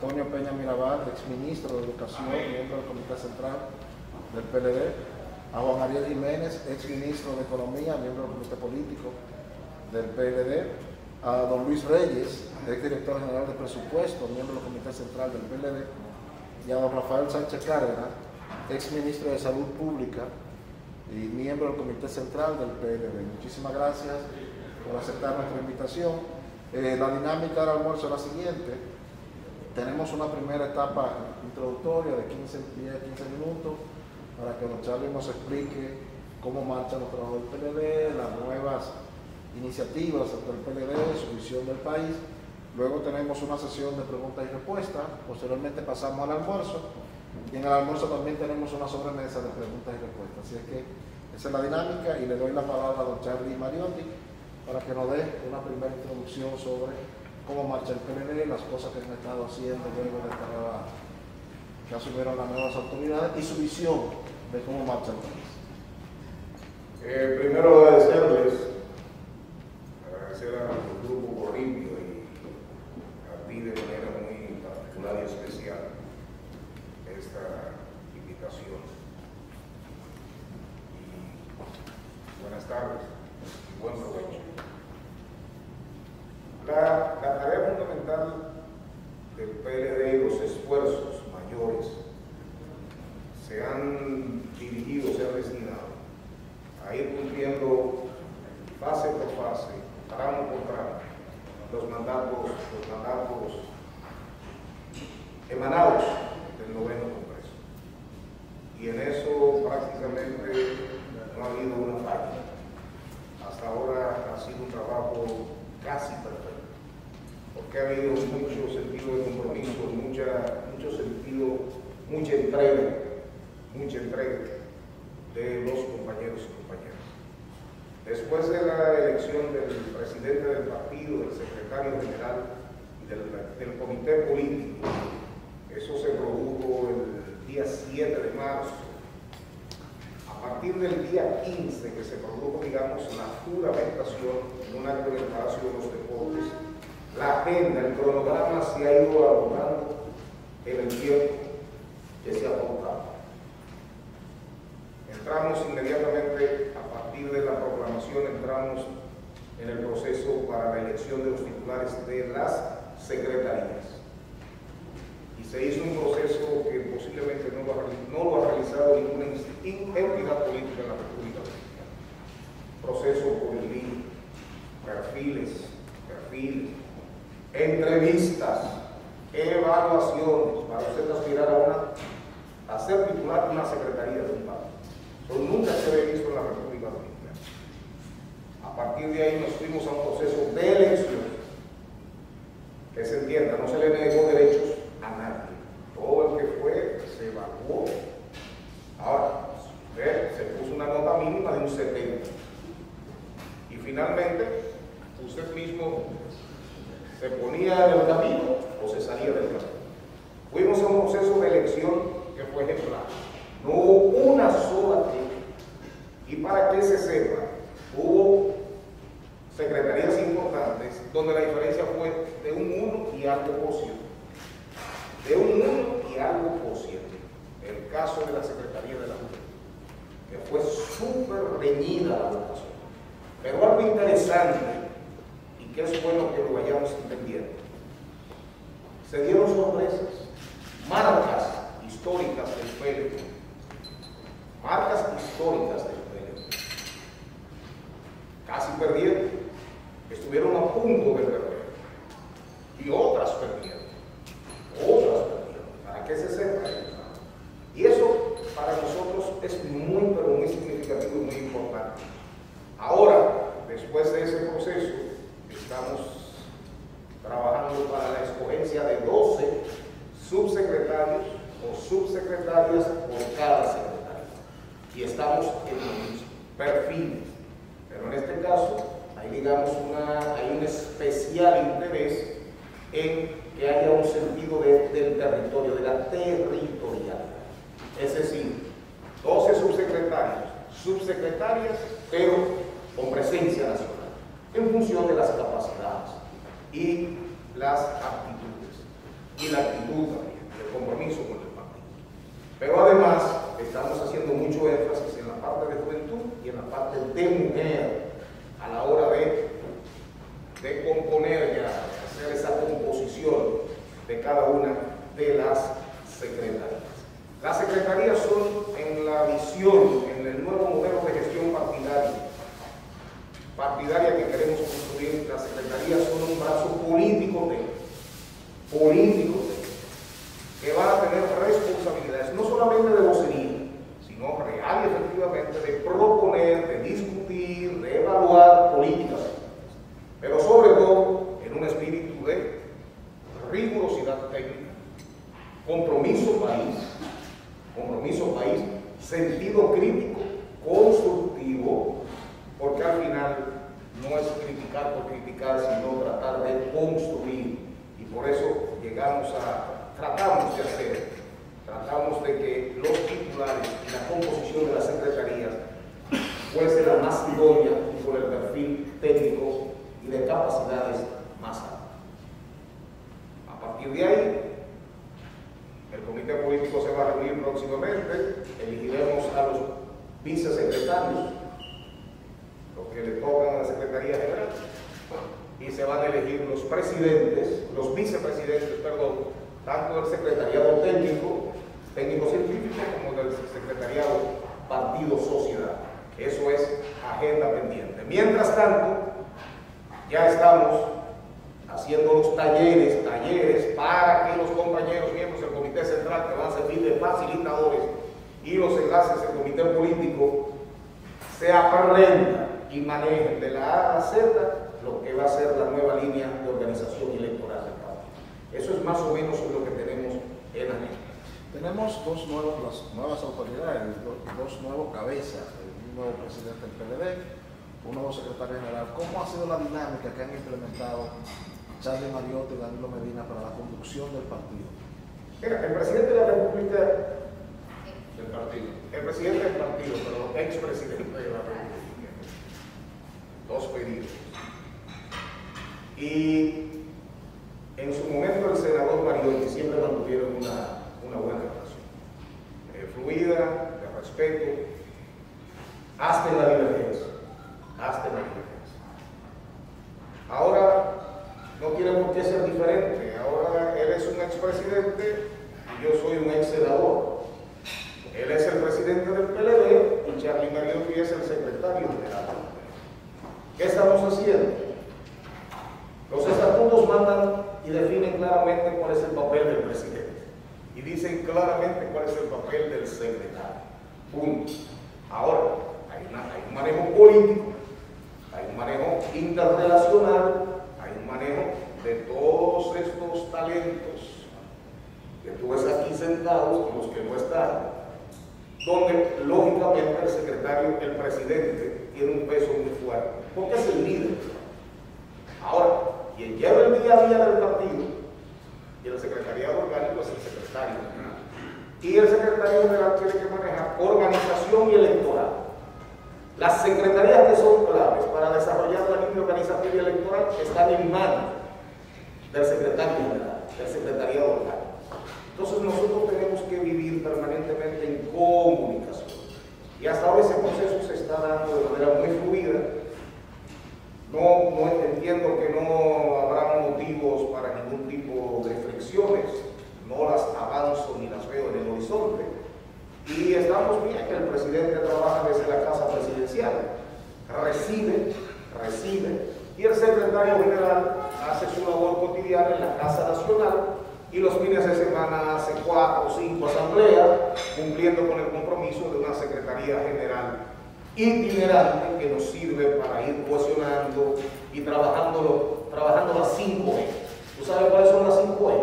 Antonio Peña Mirabal, exministro de Educación, miembro del Comité Central del PLD, a Juan Ariel Jiménez, exministro de Economía, miembro del Comité Político del PLD, a don Luis Reyes, exdirector general de Presupuesto, miembro del Comité Central del PLD, y a don Rafael Sánchez Cárdenas, exministro de Salud Pública y miembro del Comité Central del PLD. Muchísimas gracias por aceptar nuestra invitación. La dinámica del almuerzo es la siguiente. Tenemos una primera etapa introductoria de 15 minutos para que don Charlie nos explique cómo marcha los trabajos del PLD, las nuevas iniciativas del PLD, su visión del país. Luego tenemos una sesión de preguntas y respuestas. Posteriormente pasamos al almuerzo. Y en el almuerzo también tenemos una sobremesa de preguntas y respuestas. Así es que esa es la dinámica y le doy la palabra a don Charlie Mariotti para que nos dé una primera introducción sobre cómo marcha el PLD, las cosas que han estado haciendo luego de que asumieron las nuevas autoridades y su visión de cómo marcha el país. Primero agradecer al grupo Corrimpio y a ti de manera muy particular y especial esta invitación. Y buenas tardes y buen provecho. La tarea fundamental del PLD y los esfuerzos mayores se han dirigido, se han destinado a ir cumpliendo fase por fase, tramo por tramo, los mandatos emanados del noveno Congreso. Y en eso prácticamente no ha habido una falla. Hasta ahora ha sido un trabajo casi perfecto, porque ha habido mucho sentido de compromiso, mucho sentido, mucha entrega de los compañeros y compañeras. Después de la elección del presidente del partido, del secretario general y del comité político, eso se produjo el día 7 de marzo. A partir del día 15 que se produjo, digamos, la juramentación en un acto en el Palacio de los Deportes, la agenda, el cronograma se ha ido abordando en el tiempo que se ha aportado. Entramos inmediatamente, a partir de la proclamación, entramos en el proceso para la elección de los titulares de las secretarías. Y se hizo un proceso que posiblemente no lo ha realizado ninguna entidad política en la República Dominicana. Proceso por el línea, perfiles, entrevistas, evaluaciones, para usted aspirar a ser titular de una secretaría de un partido. Pero nunca se había visto en la República Dominicana. A partir de ahí nos fuimos a un proceso de elección. Que se entienda, no se le negó derechos a nadie. Todo el que fue se evaluó. Ahora, se puso una nota mínima de un 70. Y finalmente, usted mismo se ponía en el camino o se salía del camino. Fuimos a un proceso de elección que fue ejemplar. No hubo una sola queja. Y para que se sepa, hubo secretarías importantes donde la diferencia fue de un 1 y algo por ciento. De un 1 y algo por ciento. El caso de la Secretaría de la Juventud, que fue súper reñida la votación. Pero algo interesante, y que es bueno que lo vayamos entendiendo, se dieron sorpresas, marcas históricas del PLD, marcas históricas del PLD. Casi perdieron, estuvieron a punto de perder, y otras perdieron, para que se sepa. Y eso para nosotros es muy, pero muy significativo y muy importante. Ahora, después de ese proceso, estamos trabajando para la escogencia de 12 subsecretarios o subsecretarias por cada secretario. Y estamos en los mismos perfiles. Pero en este caso, hay un especial interés en que haya un sentido del territorio, de la territorialidad. Es decir, 12 subsecretarios, subsecretarias, pero con presencia nacional, en función de las capacidades y las aptitudes. Y y la actitud también, el compromiso con el partido. Pero además estamos haciendo mucho énfasis en la parte de juventud y en la parte de mujer a la hora de componer ya, hacer esa composición de cada una de las secretarías. Las secretarías son, en la visión, en el nuevo modelo de gestión partidaria que queremos construir, las secretarías son un brazo político que van a tener responsabilidades, no solamente de vocería, sino real y efectivamente de proponer, de discutir, de evaluar políticas, pero sobre todo en un espíritu de rigurosidad técnica, compromiso país, sentido crítico, constructivo, porque al final no es criticar por criticar, sino tratar de construir. Y por eso tratamos de que los titulares y la composición de las secretarías fuese la más idónea y con el perfil técnico y de capacidades más altas. A partir de ahí, el comité político se va a reunir próximamente, elegiremos a los vicesecretarios, los que le tocan a la Secretaría General, y se van a elegir los vicepresidentes, tanto del secretariado técnico-científico, como del secretariado partido-sociedad. Eso es agenda pendiente. Mientras tanto, ya estamos haciendo los talleres para que los compañeros miembros del Comité Central, que van a servir de facilitadores, y los enlaces del Comité Político se aprendan y manejen de la A a la Z lo que va a ser la nueva línea de organización electoral del partido. Eso es más o menos lo que tenemos en agenda. Tenemos dos nuevas autoridades, dos nuevos cabezas, un nuevo presidente del PLD, un nuevo secretario general. ¿Cómo ha sido la dinámica que han implementado Charlie Mariotti y Danilo Medina para la conducción del partido? Mira, el presidente de la República, expresidente de la República, dos pedidos. Y en su momento el senador Mariotti siempre mantuvieron una buena relación, fluida, de respeto, hasta en la divergencia. Ahora no tiene por qué ser diferente. Ahora él es un expresidente y yo soy un ex senador. Él es el presidente del PLD y Charlie Mariotti es el secretario general. ¿Qué estamos haciendo? Los estatutos mandan y definen claramente cuál es el papel del presidente y dicen claramente cuál es el papel del secretario. Punto. Ahora, hay un manejo político, hay un manejo interrelacional, hay un manejo de todos estos talentos que tú ves aquí sentados, los que no están, donde lógicamente el secretario, el presidente, tiene un peso muy fuerte, porque es el líder. Ahora, quien lleva el día a día del partido y el secretariado orgánico es el secretario general. Y el secretario general tiene que manejar organización y electoral. Las secretarías que son claves para desarrollar la línea organizativa y electoral están en manos del secretario general, del secretariado orgánico. Entonces nosotros tenemos que vivir permanentemente en comunicación. Y hasta ahora ese proceso se está dando de manera muy fluida. No entiendo que no habrá motivos para ningún tipo de fricciones, no las avanzo ni las veo en el horizonte. Y estamos bien que el presidente trabaja desde la casa presidencial, recibe, y el secretario general hace su labor cotidiana en la Casa Nacional y los fines de semana hace 4 o 5 asambleas, cumpliendo con el compromiso de una Secretaría General itinerante que nos sirve para ir cohesionando y trabajando las 5 E. ¿Tú sabes cuáles son las 5 E?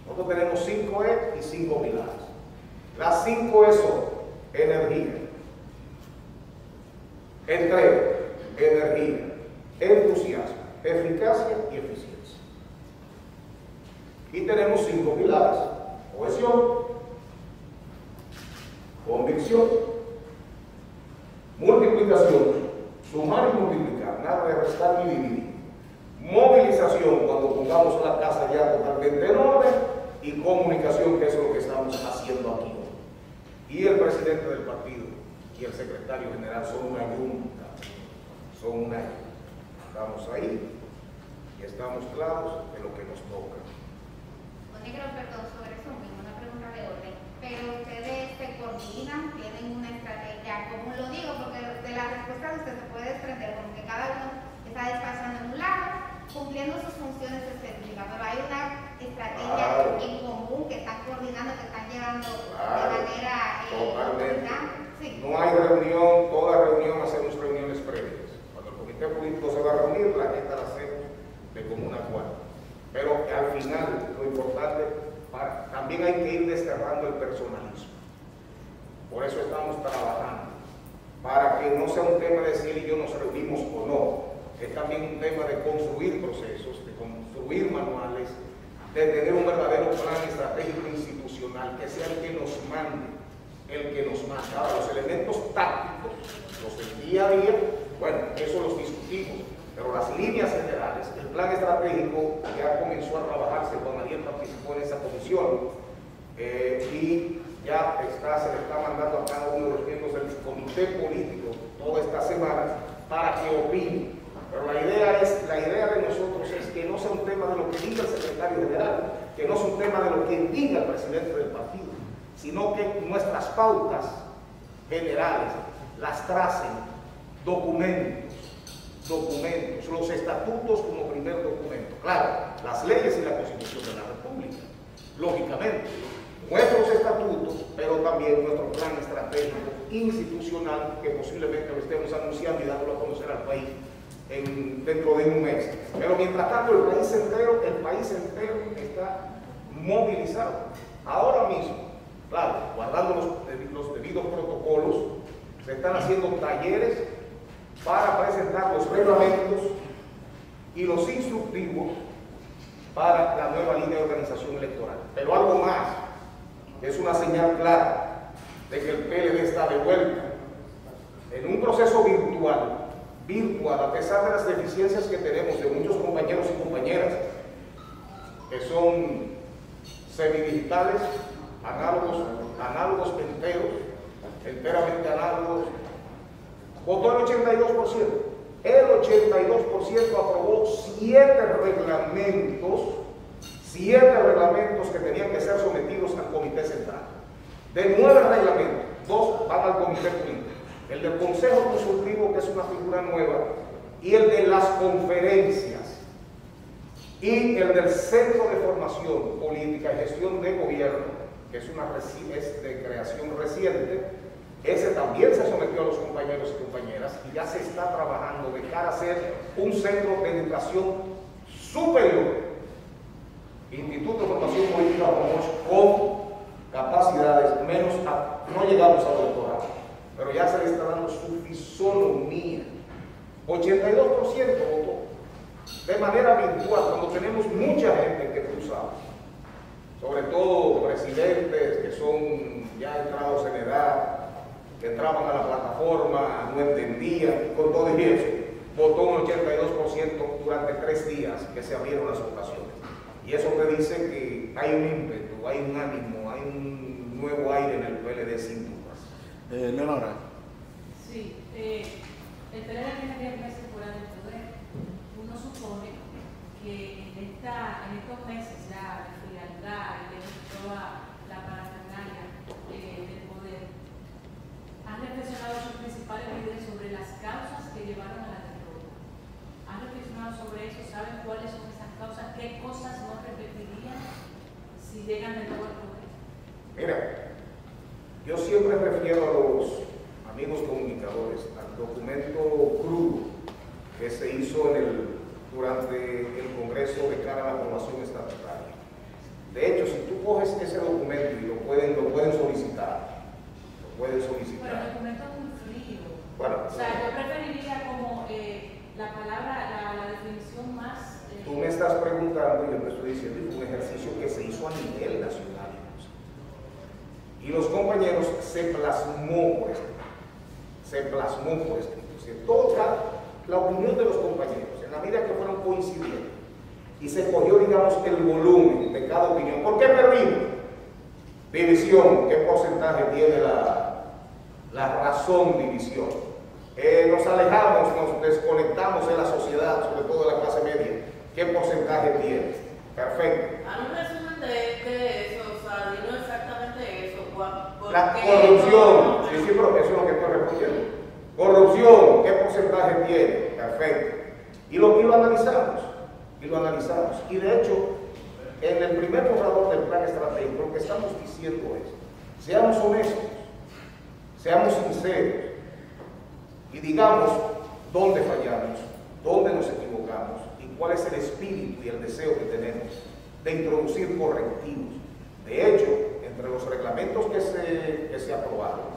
Nosotros tenemos 5 E y 5 pilares. Las 5 E son energía, entrega, energía, entusiasmo, eficacia y eficiencia. Y tenemos 5 pilares: cohesión, convicción, multiplicación, sumar y multiplicar, nada de restar ni dividir, movilización cuando pongamos la casa ya totalmente en orden, comunicación, que eso es lo que estamos haciendo aquí hoy. Y el presidente del partido y el secretario general son una yunta, son una yunta. Estamos ahí y estamos claros de lo que nos toca. Negro, perdón, sobre eso mismo, una pregunta de orden. Pero ustedes se coordinan, tienen una estrategia, como lo digo, porque de la respuesta de usted se puede desprender como que cada uno está despachando en un lado, cumpliendo sus funciones específicas, pero hay una estrategia en común que están coordinando, que están llevando de manera totalmente. Sí. No hay reunión, toda reunión hacemos reuniones previas. Cuando el comité político se va a reunir, la gente la hacemos de común acuerdo. Pero al final, lo importante, también hay que ir desterrando el personalismo. Por eso estamos trabajando, para que no sea un tema de si él y yo nos reunimos o no. Es también un tema de construir procesos, de construir manuales, de tener un verdadero plan estratégico institucional, que sea el que nos mande. Ahora, los elementos tácticos, los del día a día, bueno, eso los discutimos, pero las líneas generales, el plan estratégico ya comenzó a trabajarse, Juan Ariel participó en esa comisión y ya se le está mandando a cada uno de los miembros del comité político toda esta semana para que opine. Pero la idea de nosotros es que no sea un tema de lo que diga el secretario general, que no sea un tema de lo que diga el presidente del partido, sino que nuestras pautas generales las tracen documentos, los estatutos como primer documento. Claro, las leyes y la Constitución de la República, lógicamente, nuestros estatutos, pero también nuestro plan estratégico institucional, que posiblemente lo estemos anunciando y dándolo a conocer al país dentro de un mes. Pero mientras tanto, el país entero está movilizado. Ahora mismo, claro, guardando los debidos protocolos, se están haciendo talleres para presentar los reglamentos y los instructivos para la nueva línea de organización electoral. Pero algo más, es una señal clara de que el PLD está de vuelta en un proceso virtual, a pesar de las deficiencias que tenemos de muchos compañeros y compañeras que son semidigitales, análogos enteramente análogos. Votó el 82%. El 82% aprobó 7 reglamentos que tenían que ser sometidos al Comité Central. De 9 reglamentos, 2 van al Comité Político. El del Consejo Consultivo, que es una figura nueva, y el de las conferencias, y el del Centro de Formación Política y Gestión de Gobierno, que es de creación reciente. Ese también se sometió a los compañeros y compañeras y ya se está trabajando de cara a ser un centro de educación superior, Instituto de Formación Política con capacidades no llegamos al doctorado, pero ya se le está dando su fisonomía. 82% votó de manera virtual, cuando tenemos mucha gente que cruzaba, sobre todo presidentes que son ya entrados en edad, que entraban a la plataforma, no entendían, y con todo eso, votó un 82% durante 3 días que se abrieron las votaciones. Y eso te dice que hay un ímpetu, hay un ánimo, hay un nuevo aire en el PLD sin dudas. Leonora. Sí, el PLD tiene 10 meses fuera del poder. Uno supone que en estos meses ya de frialdad y de toda la parafernalia del poder, han reflexionado sus principales líderes sobre las causas que llevaron a la derrota. Han reflexionado sobre eso, saben cuáles son esas causas, qué cosas no repetirían si llegan de nuevo al poder. Mira, yo siempre refiero a los amigos comunicadores al documento crudo que se hizo durante el Congreso de cara a la aprobación estatutaria. De hecho, si tú coges ese documento y lo pueden solicitar, Pero el documento es muy frío. Bueno, o sea, yo preferiría como la palabra, la definición más... Tú me estás preguntando y yo te estoy diciendo que fue un ejercicio que se hizo a nivel nacional. Y los compañeros se plasmó por escrito. Toda la opinión de los compañeros, en la medida que fueron coincidiendo y se cogió, digamos, el volumen de cada opinión. ¿Por qué perdimos? División, ¿qué porcentaje tiene la razón división? Nos alejamos, nos desconectamos de la sociedad, sobre todo de la clase media. ¿Qué porcentaje tiene? Perfecto. A un resumen de eso, o sea, no exactamente eso. La corrupción, sí, pero eso es lo que estoy respondiendo. Corrupción, ¿qué porcentaje tiene? Perfecto. Y lo analizamos, y de hecho, en el primer borrador del plan estratégico, lo que estamos diciendo es, seamos honestos, seamos sinceros, y digamos dónde fallamos, dónde nos equivocamos, y cuál es el espíritu y el deseo que tenemos de introducir correctivos. De hecho, entre los reglamentos que se aprobaron,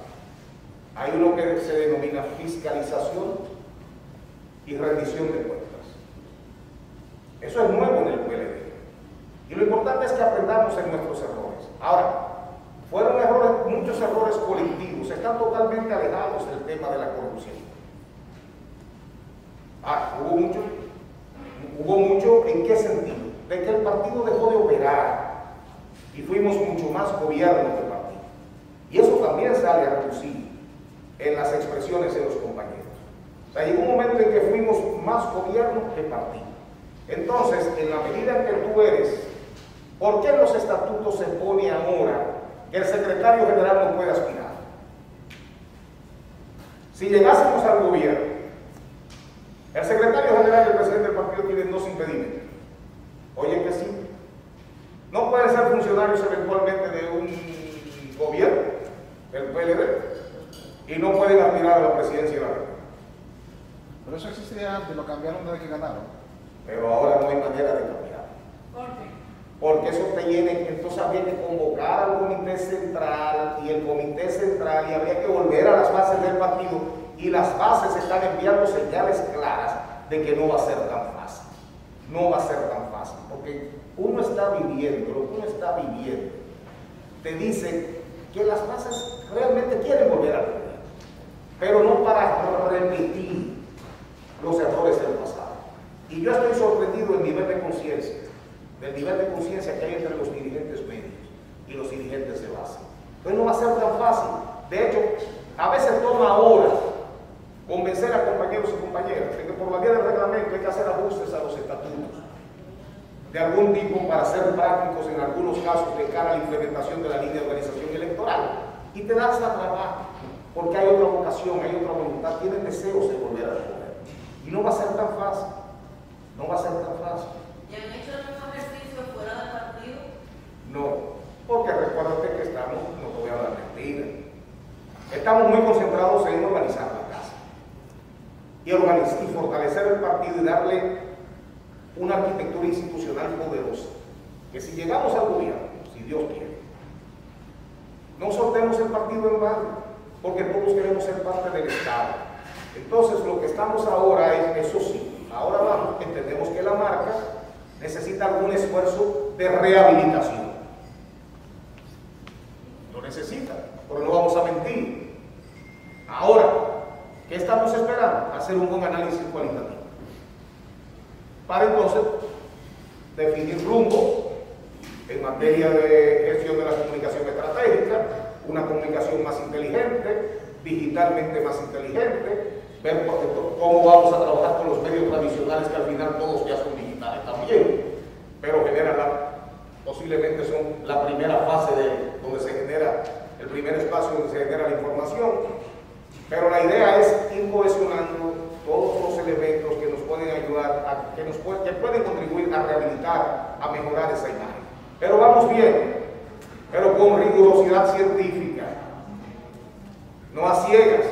hay uno que se denomina fiscalización y rendición de cuentas. Eso es nuevo en el PLD. Y lo importante es que aprendamos en nuestros errores. Ahora, fueron errores, muchos errores colectivos, están totalmente alejados del tema de la corrupción. Hubo mucho, ¿en qué sentido? De que el partido dejó de operar y fuimos mucho más gobierno que partido. Y eso también sale a reducir en las expresiones de los compañeros. O sea, llegó un momento en que fuimos más gobierno que partido. Entonces, en la medida en que tú eres, ¿por qué en los estatutos se pone ahora que el secretario general no puede aspirar? Si llegásemos al gobierno, el secretario general y el presidente del partido tienen dos impedimentos. Oye, que sí. No pueden ser funcionarios eventualmente de un gobierno, del PLD, y no pueden aspirar a la presidencia de la República. Pero eso existía antes, lo cambiaron desde que ganaron. Pero ahora no hay manera de cambiar. ¿Por qué? Porque eso te tiene, entonces habría que convocar al comité central y el comité central y habría que volver a las bases del partido y las bases están enviando señales claras de que no va a ser tan fácil. No va a ser tan fácil, porque uno está viviendo, lo que uno está viviendo, te dice que las bases realmente quieren volver al poder, pero no para repetir los errores del pasado. Y yo estoy sorprendido del nivel de conciencia, que hay entre los dirigentes medios y los dirigentes de base. Entonces no va a ser tan fácil. De hecho, a veces toma horas convencer a compañeros y compañeras de que por la vía del reglamento hay que hacer ajustes a los estatutos de algún tipo para ser prácticos en algunos casos de cara a la implementación de la línea de organización electoral. Y te das a trabajo, porque hay otra vocación, hay otra voluntad, tienen deseos de volver al poder. Y no va a ser tan fácil. No va a ser tan fácil. ¿Y han hecho algún ejercicio fuera del partido? No, porque recuérdate que estamos, no te voy a dar mentiras, estamos muy concentrados en organizar la casa y fortalecer el partido y darle una arquitectura institucional poderosa, que si llegamos al gobierno, si Dios quiere, no soltemos el partido en vano, porque todos queremos ser parte del Estado. Entonces lo que estamos ahora es, eso sí, ahora vamos, entendemos que la marca necesita algún esfuerzo de rehabilitación. Lo necesita, pero no vamos a mentir. Ahora, ¿qué estamos esperando? Hacer un buen análisis cualitativo. Para entonces definir rumbo en materia de gestión de la comunicación estratégica, una comunicación más inteligente, digitalmente más inteligente, ver cómo vamos a trabajar con los medios tradicionales que al final todos ya son digitales también, pero posiblemente son la primera fase de donde se genera, el primer espacio donde se genera la información, pero la idea es ir cohesionando todos los elementos que nos pueden ayudar, que pueden contribuir a rehabilitar, a mejorar esa imagen. Pero vamos bien, pero con rigurosidad científica, no a ciegas.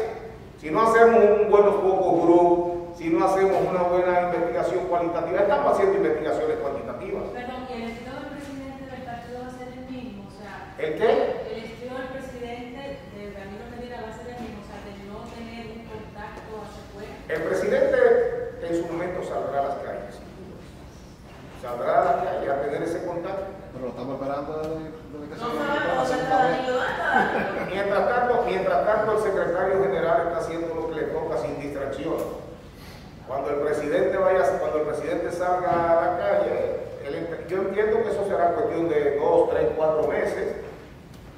Si no hacemos un buen focus group, si no hacemos una buena investigación cualitativa, estamos haciendo investigaciones cuantitativas. Perdón, ¿y el estilo del presidente del partido va a ser el mismo? O sea, ¿El qué? El estilo del presidente de Danilo Medina va a ser el mismo, o sea, de no tener un contacto hacia afuera. El presidente en su momento saldrá a las calles. Saldrá a la calle a tener ese contacto. Pero lo estamos esperando desde que No se sabemos dónde está Danilo, ¿dónde está Danilo? Mientras tanto, el secretario general está haciendo lo que le toca sin distracción. Cuando el presidente salga a la calle, yo entiendo que eso será cuestión de 2, 3, 4 meses,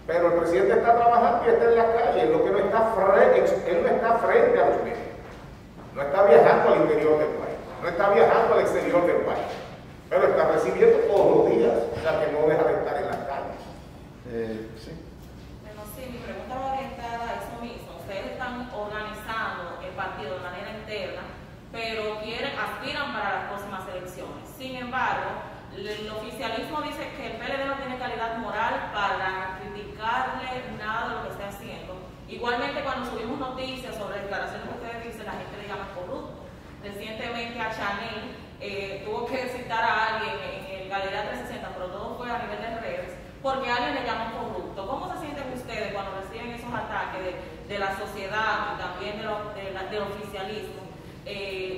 pero el presidente está trabajando y está en la calle, lo que no está él no está frente a los medios, no está viajando al interior del país, no está viajando al exterior del país, pero está recibiendo todos los días, o sea que no deja de estar en las calles. Sí. Bueno, sí, mi pregunta va orientada a eso mismo. Ustedes están organizando el partido de manera interna, pero aspiran para las próximas elecciones. Sin embargo, el oficialismo dice que el PLD no tiene calidad moral para criticarle nada de lo que está haciendo. Igualmente, cuando subimos noticias sobre declaraciones que ustedes dicen, la gente le llama corrupto. Recientemente a Chanel tuvo que citar a alguien en el Galería 360, pero todo fue a nivel de redes, porque a alguien le llaman corrupto. ¿Cómo se sienten ustedes cuando reciben esos ataques de la sociedad y también del oficialismo?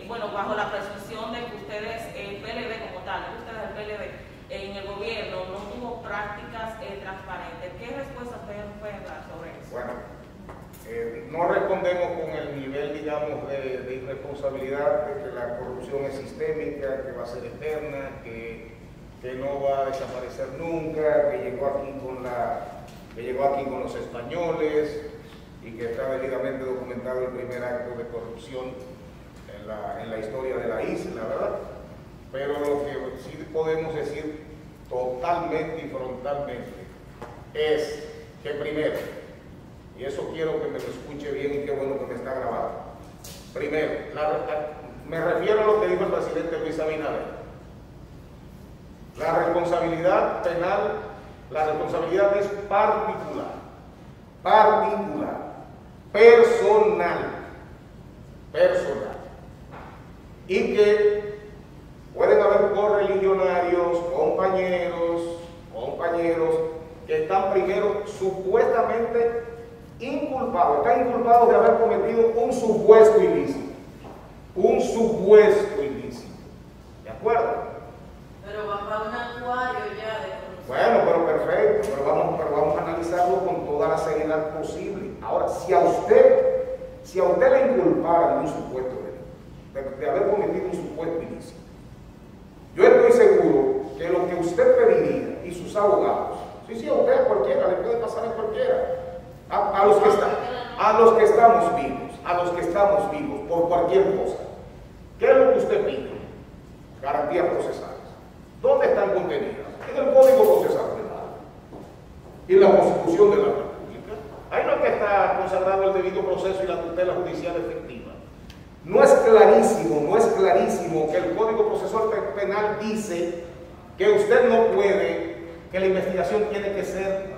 Bueno, bajo la presunción de que ustedes, el PLD como tal, ustedes el PLD en el gobierno no tuvo prácticas transparentes. ¿Qué respuesta ustedes pueden dar sobre eso? Bueno, no respondemos con el nivel, digamos, de irresponsabilidad, de que la corrupción es sistémica, que va a ser eterna, que no va a desaparecer nunca, que llegó aquí con los españoles y que está debidamente documentado el primer acto de corrupción en la historia de la isla, ¿verdad? Pero lo que sí podemos decir totalmente y frontalmente es que primero, y eso quiero que me lo escuche bien y qué bueno que me está grabando, primero, me refiero a lo que dijo el presidente Luis Abinader. La responsabilidad penal, la responsabilidad es particular, personal, y que pueden haber correligionarios, compañeros que están primero supuestamente están inculpados de haber cometido un supuesto ilícito, ¿de acuerdo? Pero va para un acuario ya de corrupción. Bueno, pero perfecto, pero vamos a analizarlo con toda la seriedad posible. Ahora, si a usted le inculparan un supuesto de haber cometido un supuesto ilícito, yo estoy seguro que lo que usted pediría y sus abogados, sí, a usted, a cualquiera, le puede pasar a cualquiera, a los que estamos vivos, por cualquier cosa. ¿Qué es lo que usted pide? Garantías procesales. ¿Dónde están contenidas? En el Código Procesal Penal y en la Constitución de la República. Ahí no es que está consagrado el debido proceso y la tutela judicial efectiva. No es clarísimo que el Código Procesal Penal dice que usted no puede, que la investigación tiene que ser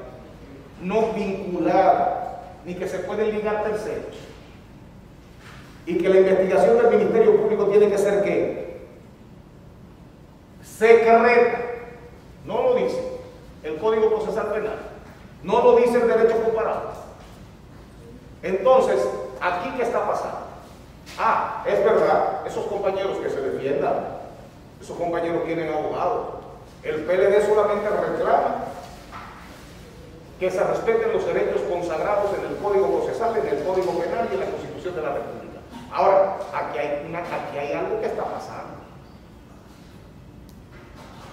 no vinculada, ni que se pueden ligar terceros. Y que la investigación del Ministerio Público tiene que ser ¿qué? Secreta. No lo dice el Código Procesal Penal, no lo dice el derecho comparado. Entonces, ¿aquí qué está pasando? Es verdad, esos compañeros que se defiendan, esos compañeros tienen abogados. El PLD solamente reclama que se respeten los derechos consagrados en el Código Procesal, en el Código Penal y en la Constitución de la República. Ahora, aquí hay algo que está pasando.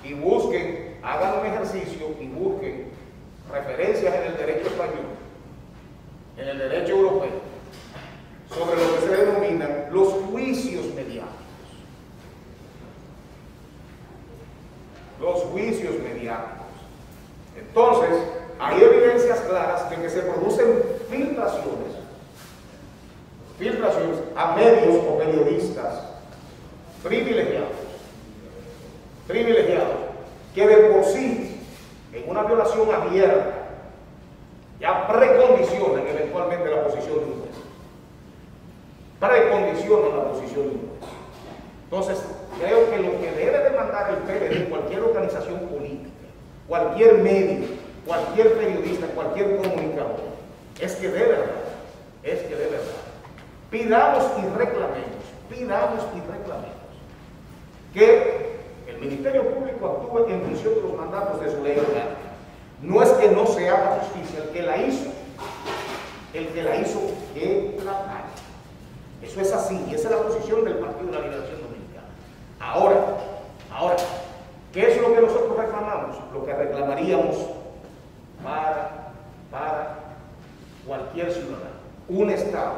Y busquen, hagan un ejercicio y busquen referencias en el derecho español, en el derecho europeo, sobre lo que se denominan los juicios mediáticos. Los juicios mediáticos. Entonces, hay evidencias claras de que se producen filtraciones a medios o periodistas privilegiados, que de por sí, en una violación abierta, ya precondicionan eventualmente la posición de un juez. Entonces, creo que lo que debe demandar el PLD, cualquier organización política, cualquier medio, cualquier periodista, cualquier comunicador, es que de verdad, pidamos y reclamemos que el Ministerio Público actúe en función de los mandatos de su ley orgánica. No es que no se haga justicia, el que la hizo, que la pague. Eso es así, y esa es la posición del Partido de la Liberación Dominicana. Ahora, ¿Qué es lo que nosotros reclamamos? Lo que reclamaríamos para cualquier ciudadano. Un Estado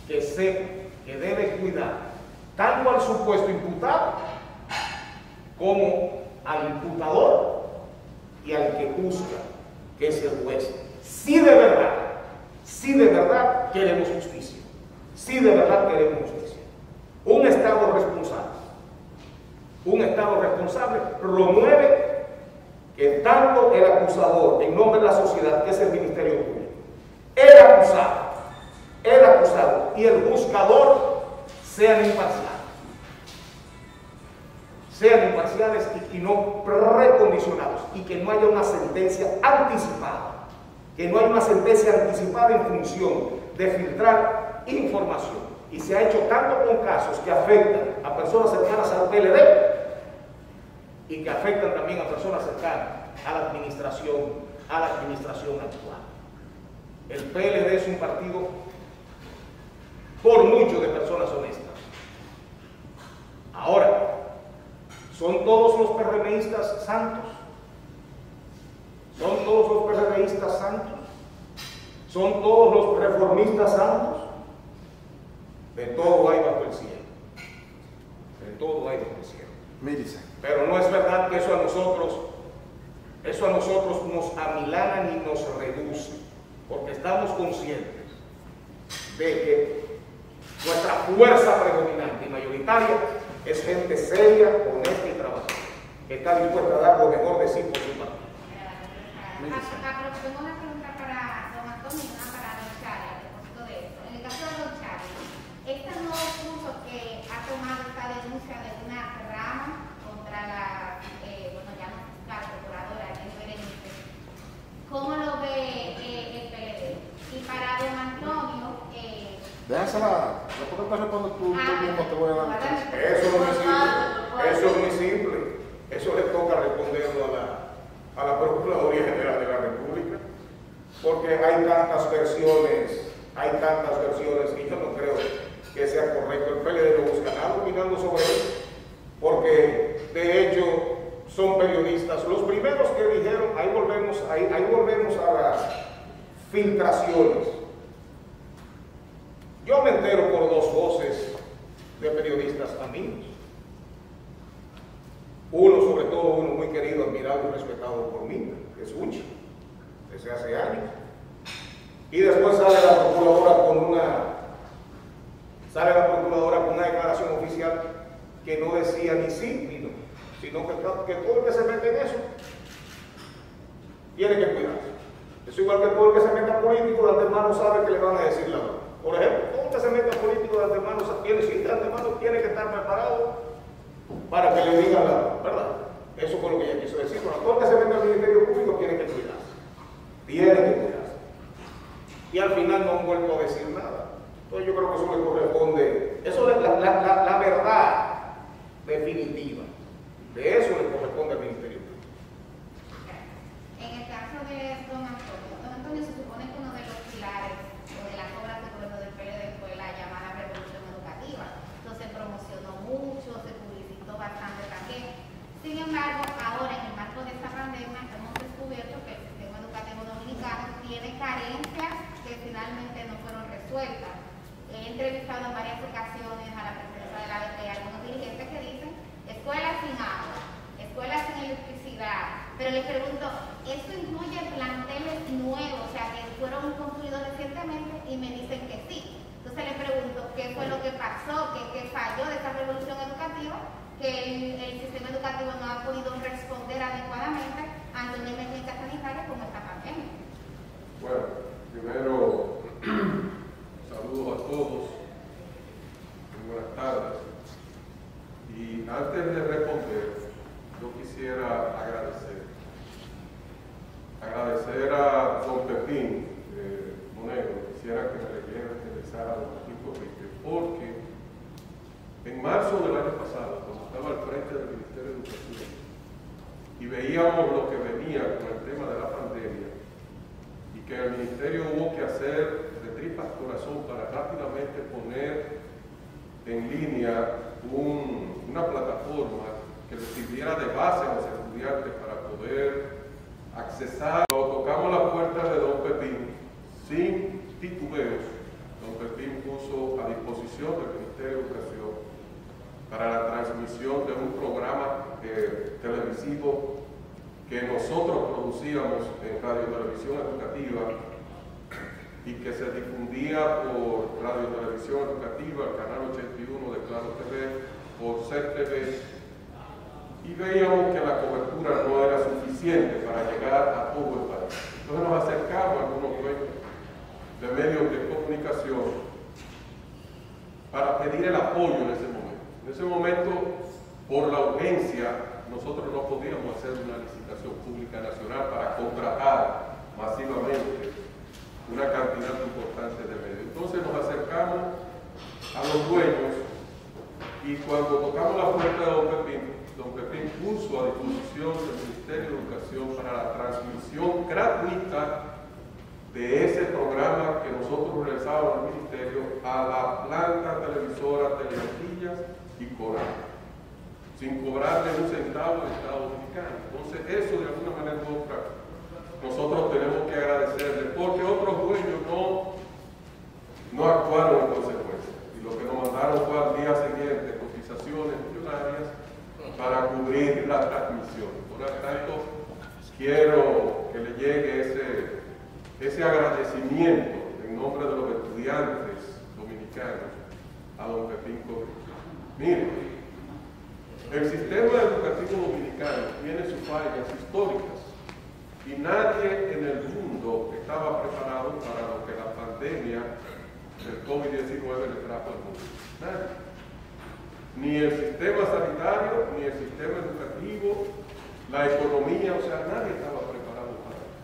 que sepa que debe cuidar tanto al supuesto imputado como al imputador y al que juzga, que es el juez. Si de verdad queremos justicia. Si de verdad queremos justicia. Un Estado responsable promueve que tanto el acusador, en nombre de la sociedad, que es el Ministerio Público, el acusado y el juzgador sean imparciales y no precondicionados, y que no haya una sentencia anticipada, en función de filtrar información. Y se ha hecho tanto con casos que afectan a personas cercanas al PLD y que afectan también a personas cercanas a la administración actual. El PLD es un partido por mucho de personas honestas. Ahora, ¿son todos los PRMistas santos? ¿Son todos los PRMistas santos? ¿Son todos los reformistas santos? De todo hay bajo el cielo. Mírese. Pero no es verdad que eso a nosotros nos amilana ni nos reduce, porque estamos conscientes de que nuestra fuerza predominante y mayoritaria es gente seria, honesta y trabajadora, que está dispuesta a dar lo mejor de sí por su partido. Tengo una pregunta para don Antonio y una para don Charlie a propósito de esto. En el caso de don Charlie, este nuevo curso que ha tomado esta denuncia de una rama contra la, ya no fiscal, procuradora, Berenice, ¿cómo lo ve el PLD? Y para don Antonio, déjasela, después que te respondo tú mismo te voy a dar mi chance. Eso es muy simple. Eso le toca responderlo a la Procuraduría General de la República, porque hay tantas versiones y yo no creo que sea correcto. El PLD no busca nada opinando sobre eso, porque de hecho son periodistas los primeros que dijeron, ahí volvemos a las filtraciones. Yo me entero por dos voces de periodistas amigos. Sobre todo uno muy querido, admirado y respetado por mí, que es Uchi, desde hace años. Y después sale la procuradora con una declaración oficial que no decía ni sí ni no, sino que todo el que se mete en eso tiene que cuidarse. Es igual que todo el que se meta político, de antemano sabe que le van a decir la verdad. Por ejemplo, todo el que se mete político de antemano tiene que estar preparado para que le digan la verdad. Eso fue lo que ella quiso decir. Bueno, todo el que se mete al Ministerio Público tiene que cuidarse. Y al final no han vuelto a decir nada. Entonces yo creo que eso le corresponde, eso es la verdad definitiva. De eso le corresponde al Ministerio Público. en el caso de don Antonio se supone que uno de los pilares o de las obras de gobierno del PLD fue la llamada revolución educativa. Entonces se promocionó mucho, se publicitó bastante también. Sin embargo, ahora en el marco de esta pandemia hemos descubierto que el sistema educativo dominicano tiene carencias que finalmente no fueron resueltas. He entrevistado en varias ocasiones a la presidenta de la ADP y a algunos dirigentes que dicen escuelas sin agua, escuelas sin electricidad, pero les pregunto, ¿eso incluye planteles nuevos, o sea, que fueron construidos recientemente? Y me dicen que sí. Entonces le pregunto, ¿qué fue lo que pasó? ¿Qué falló de esa revolución educativa? Que el sistema educativo no ha podido responder adecuadamente ante una emergencia sanitaria como esta pandemia. Bueno, primero, saludos a todos, muy buenas tardes. Y antes de responder, yo quisiera agradecer a don Pepín Monegro. Quisiera que me regresara un poquito, porque en marzo del año pasado, cuando estaba al frente del Ministerio de Educación y veíamos lo que venía con el tema de la pandemia y que el Ministerio hubo que hacer de tripas corazón para rápidamente poner en línea una plataforma que les sirviera de base a los estudiantes para poder accesar. Cuando tocamos la puerta de don Pepín, sin titubeos, don Pepín puso a disposición del Ministerio de Educación para la transmisión de un programa televisivo que nosotros producíamos en Radio Televisión Educativa y que se difundía por Radio Televisión Educativa, el canal 81 de Claro TV, por CERTV, y veíamos que la cobertura no era suficiente para llegar a todo el país. Entonces nos acercamos a algunos dueños de medios de comunicación para pedir el apoyo en ese momento. En ese momento, por la urgencia, nosotros no podíamos hacer una licitación pública nacional para contratar masivamente una cantidad importante de medios. Entonces nos acercamos a los dueños y cuando tocamos la puerta de don Pepín puso a disposición del Ministerio de Educación para la transmisión gratuita de ese programa que nosotros realizábamos al Ministerio a la planta televisora Teleantillas y Coral, sin cobrarle un centavo al Estado Dominicano. Entonces eso de alguna manera u otra nosotros tenemos que agradecerle, porque otros dueños no actuaron en consecuencia. Y lo que nos mandaron fue al día siguiente cotizaciones millonarias para cubrir la transmisión. Por lo tanto, quiero que le llegue ese agradecimiento en nombre de los estudiantes dominicanos a don Pepín Correa. Mire, el sistema educativo dominicano tiene sus fallas históricas y nadie en el mundo estaba preparado para lo que la pandemia del COVID-19 le trajo al mundo. Nadie. Ni el sistema sanitario, ni el sistema educativo, la economía, o sea, nadie estaba preparado para eso.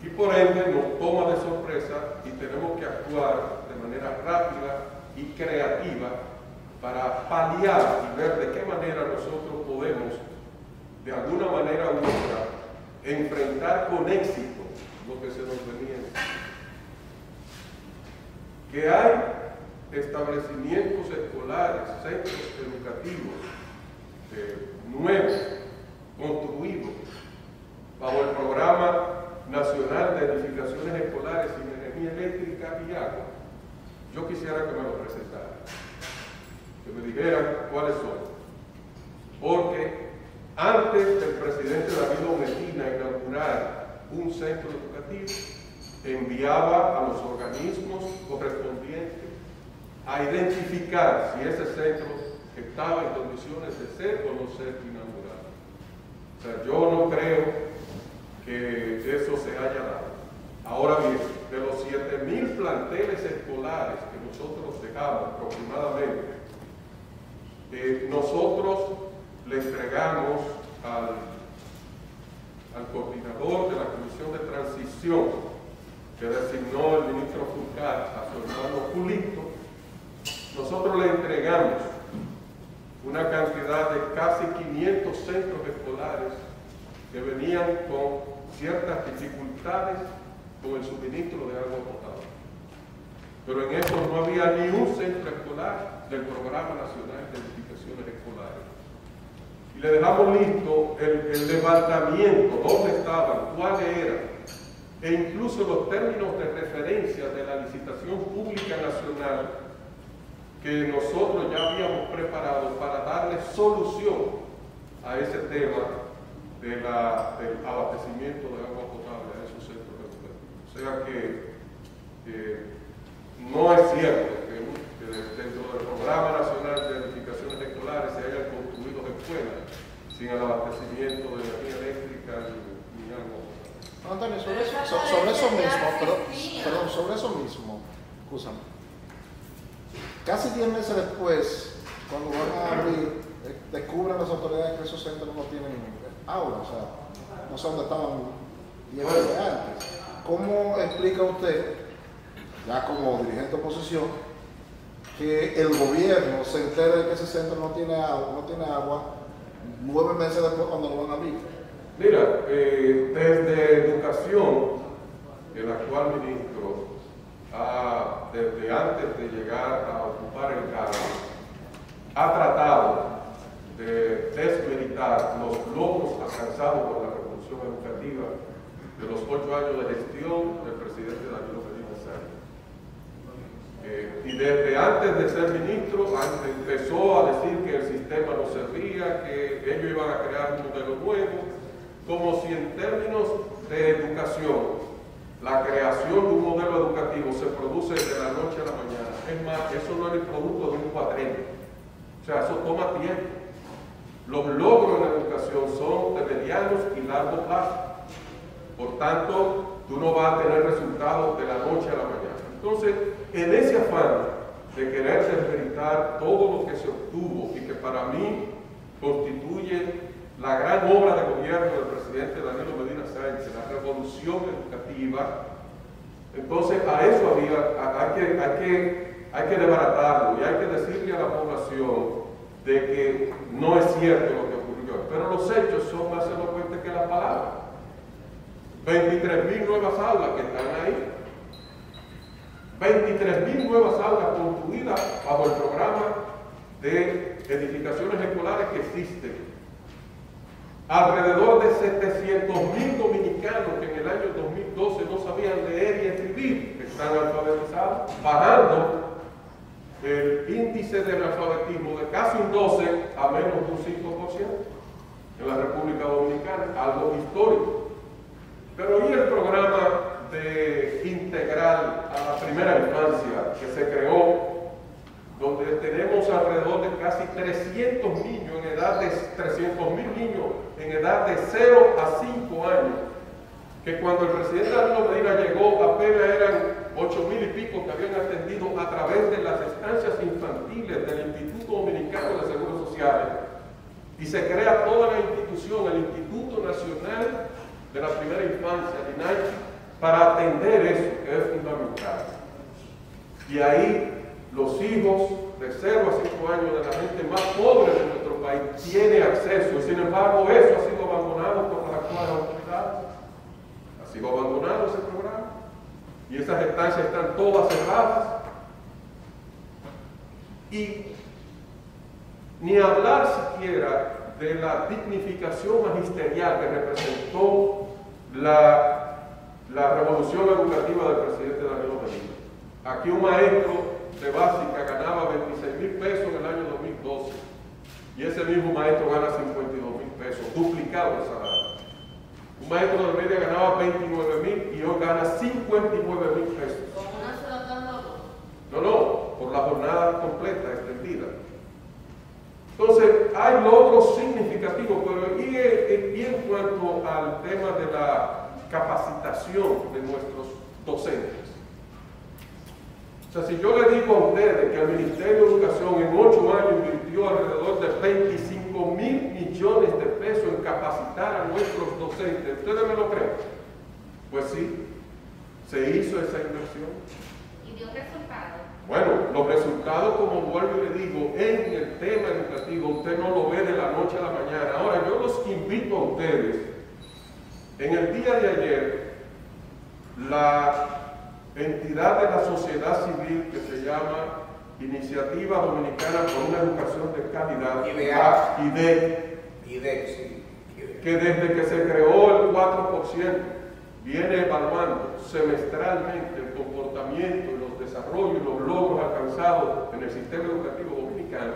Y por ende nos toma de sorpresa y tenemos que actuar de manera rápida y creativa para paliar y ver de qué manera nosotros podemos, de alguna manera u otra, enfrentar con éxito lo que se nos venía. Que hay establecimientos escolares, centros educativos nuevos, construidos bajo el Programa Nacional de Edificaciones Escolares sin Energía Eléctrica y Agua. Yo quisiera que me lo presentaran, que me dijeran cuáles son. Porque antes del presidente Danilo Medina inaugurar un centro educativo, enviaba a los organismos correspondientes a identificar si ese centro estaba en condiciones de ser o no ser inaugurado. O sea, yo no creo que eso se haya dado. Ahora bien, de los 7,000 planteles escolares que nosotros dejamos aproximadamente, nosotros le entregamos al coordinador de la Comisión de Transición que designó el ministro Fulcar a su hermano Julito, nosotros le entregamos una cantidad de casi 500 centros escolares que venían con ciertas dificultades con el suministro de agua potable. Pero en eso no había ni un centro escolar del Programa Nacional de Edificaciones Escolares. Y le dejamos listo el levantamiento, dónde estaban, cuáles eran, e incluso los términos de referencia de la licitación pública nacional que nosotros ya habíamos preparado para darle solución a ese tema del abastecimiento de agua potable a esos centros educativos. O sea que no es cierto que dentro del Programa Nacional de Edificaciones Escolares se hayan construido escuelas sin el abastecimiento de energía eléctrica ni agua potable. Antonio, sobre eso mismo, escúchame. Casi 10 meses después, cuando van a abrir, descubren las autoridades que esos centros no tienen aula, o sea, no sé dónde estaban 10 meses antes. ¿Cómo explica usted, ya como dirigente de oposición, que el gobierno se entere de que ese centro no tiene agua 9 meses después cuando lo van a abrir? Mira, desde Educación, el actual ministro, desde antes de llegar a ocupar el cargo, ha tratado alcanzado por la revolución educativa de los 8 años de gestión del presidente Danilo Medina Sáenz. Y desde antes de ser ministro, empezó a decir que el sistema no servía, que ellos iban a crear un modelo nuevo, como si en términos de educación, la creación de un modelo educativo se produce de la noche a la mañana. Es más, eso no es el producto de un cuatrenio. O sea, eso toma tiempo. Los logros en la educación son de medianos y largo plazo. Por tanto, tú no vas a tener resultados de la noche a la mañana. Entonces, en ese afán de querer desmeritar todo lo que se obtuvo y que para mí constituye la gran obra de gobierno del presidente Danilo Medina Sáenz, la revolución educativa, entonces a eso hay que desbaratarlo y hay que decirle a la población de que no es cierto lo que ocurrió, pero los hechos son más elocuentes que las palabras. 23.000 nuevas aulas que están ahí, 23.000 nuevas aulas construidas bajo el programa de edificaciones escolares que existen. Alrededor de 700.000 dominicanos que en el año 2012 no sabían leer y escribir, que están alfabetizados, bajando el índice de analfabetismo de casi un 12 a menos de un 5% en la República Dominicana, algo histórico. Pero ¿y el programa de integral a la primera infancia que se creó, donde tenemos alrededor de casi 300 niños en edad de 300.000 niños en edad de 0 a 5 años, que cuando el presidente Danilo Medina llegó apenas eran 8.000 y pico que habían atendido a través de las estancias infantiles del Instituto Dominicano de Seguros Sociales, y se crea toda la institución, el Instituto Nacional de la Primera Infancia, el INAIP, para atender eso, que es fundamental. Y ahí los hijos de 0 a 5 años de la gente más pobre de nuestro país tienen acceso, y sin embargo eso ha sido abandonado por las actuales autoridades. Ha sido abandonado ese programa, y esas estancias están todas cerradas. Y ni hablar siquiera de la dignificación magisterial que representó la revolución educativa del presidente Danilo Medina. Aquí un maestro de básica ganaba 26.000 pesos en el año 2012 y ese mismo maestro gana 52.000 pesos, duplicado el salario. Un maestro de media ganaba 29.000 y hoy gana 59.000 pesos. ¿Cómo no se lo están dando? No, por la jornada completa, extendida. Entonces, hay logros significativos, pero y en cuanto al tema de la capacitación de nuestros docentes. O sea, si yo le digo a ustedes que el Ministerio de Educación en 8 años invirtió alrededor de 25.000 millones de pesos en capacitar a nuestros docentes, ¿ustedes me lo creen? Pues sí, se hizo esa inversión. ¿Y dio resultados? Bueno, los resultados, como vuelvo y le digo, en el tema educativo, usted no lo ve de la noche a la mañana. Ahora, yo los invito a ustedes, en el día de ayer, la entidad de la sociedad civil que se llama Iniciativa Dominicana por una Educación de Calidad, IDEC, sí. que desde que se creó el 4%, viene evaluando semestralmente el comportamiento y los desarrollos y los logros alcanzados en el sistema educativo dominicano.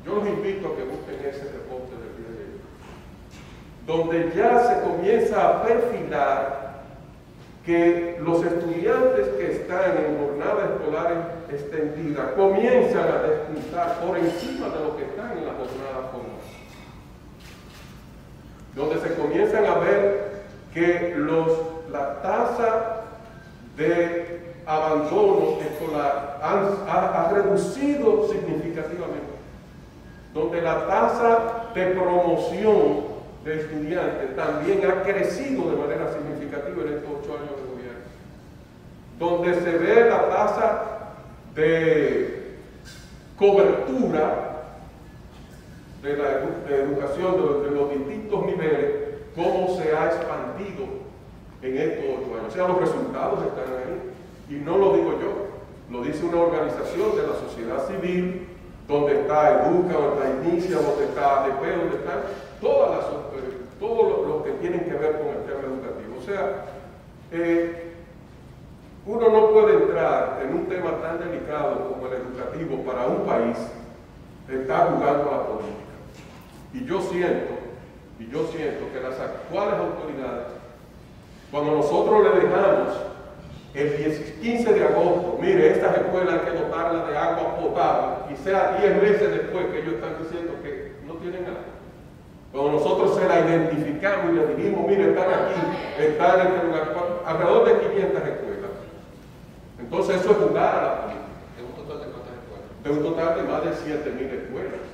Yo los invito a que busquen ese reporte del día de hoy, donde ya se comienza a perfilar que los estudiantes que están en jornada escolar extendida comienzan a despuntar por encima de lo que están en la jornada formal, donde se comienzan a ver que la tasa de abandono escolar ha reducido significativamente, donde la tasa de promoción de estudiantes también ha crecido de manera significativa en estos 8 años de gobierno, donde se ve la tasa de cobertura de la educación de los distintos niveles, cómo se ha expandido en estos 8 años. O sea, los resultados están ahí, y no lo digo yo, lo dice una organización de la sociedad civil, donde está Educa, donde está Inicia, donde está ADP, donde están todas las todo lo que tiene que ver con el tema educativo. O sea, uno no puede entrar en un tema tan delicado como el educativo para un país, estar jugando a la política. Y yo siento que las actuales autoridades, cuando nosotros le dejamos el 15 de agosto, mire, estas escuelas hay que dotarlas de agua potable, y sea 10 meses después que ellos están diciendo que no tienen agua. Cuando nosotros se la identificamos y le dijimos, mire, están aquí, están en este lugar, alrededor de 500 escuelas. Entonces eso es jugar a la política. ¿De un total de cuántas escuelas? De un total de más de 7.000 escuelas.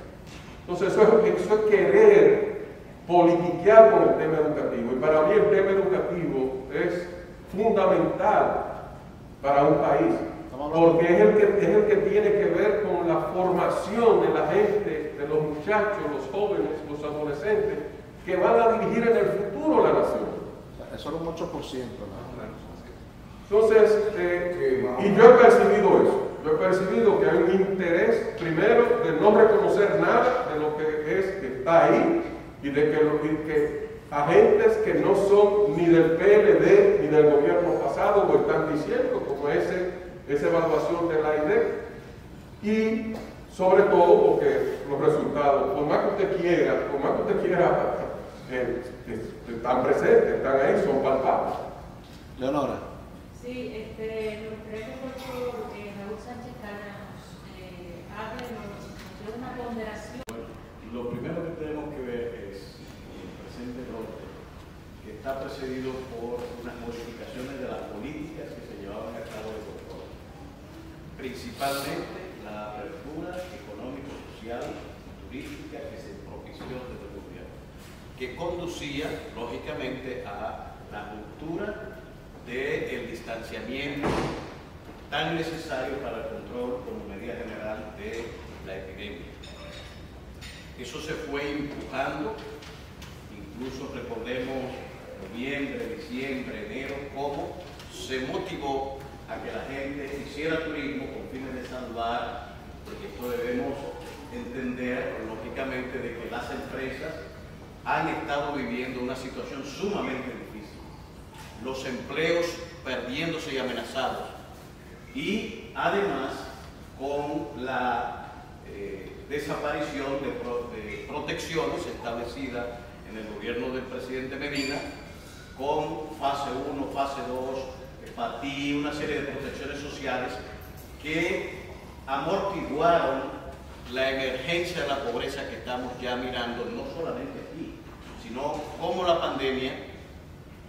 Entonces eso es querer politiquear con el tema educativo. Y para mí el tema educativo es fundamental para un país, porque es el que tiene que ver con la formación de la gente, de los muchachos, los jóvenes, los adolescentes, que van a dirigir en el futuro la nación. Eso era un 8%, ¿no? Entonces, y yo he percibido eso. Yo he percibido que hay un interés, primero, de no reconocer nada de lo que está ahí, y de que agentes que no son ni del PLD ni del gobierno pasado lo están diciendo, como esa evaluación de la INEC. Y sobre todo porque los resultados, por más que usted quiera, están presentes, están ahí, son palpables. Leonora. Sí, me gustaría que por favor Raúl Sánchez Cana nos hable de una ponderación. Lo primero que tenemos que ver es el presente brote, que está precedido por unas modificaciones de las políticas que se llevaban a cabo de control. Principalmente la apertura económico-social y turística que se propició desde el gobierno, que conducía lógicamente a la ruptura del distanciamiento tan necesario para el control como medida general de la epidemia. Eso se fue empujando, incluso recordemos noviembre, diciembre, enero, cómo se motivó a que la gente hiciera turismo con fines de salvar, porque esto debemos entender lógicamente de que las empresas han estado viviendo una situación sumamente difícil. Los empleos perdiéndose y amenazados, y además con la desaparición de protecciones establecidas en el gobierno del presidente Medina, con fase 1, fase 2, PATI, una serie de protecciones sociales que amortiguaron la emergencia de la pobreza que estamos ya mirando, no solamente aquí, sino cómo la pandemia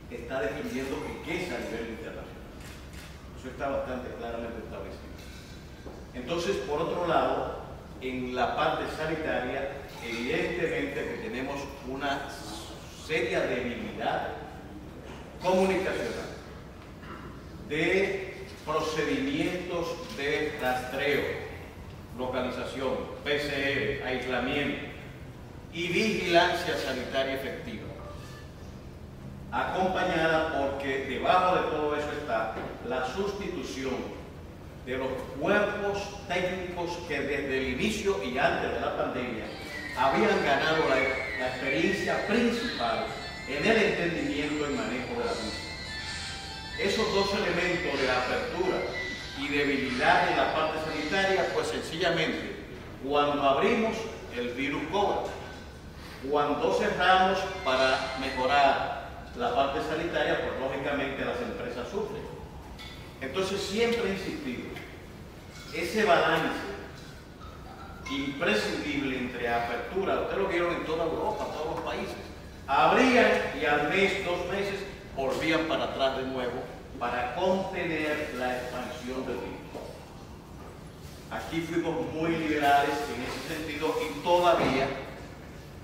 está definiendo riqueza a nivel internacional. Eso está bastante claramente establecido. Entonces, por otro lado, en la parte sanitaria, evidentemente que tenemos una seria debilidad comunicacional, de procedimientos de rastreo, localización, PCR, aislamiento y vigilancia sanitaria efectiva, acompañada porque debajo de todo eso está la sustitución de los cuerpos técnicos que desde el inicio y antes de la pandemia habían ganado la experiencia principal en el entendimiento y manejo de la misma. Esos dos elementos de apertura y debilidad en la parte sanitaria, pues sencillamente, cuando abrimos, el virus cobra. Cuando cerramos para mejorar la parte sanitaria, pues lógicamente las empresas sufren. Entonces siempre he insistido, ese balance imprescindible entre apertura, ustedes lo vieron en toda Europa, todos los países, abrían y al mes, 2 meses, volvían para atrás de nuevo para contener la expansión del virus. Aquí fuimos muy liberales en ese sentido y todavía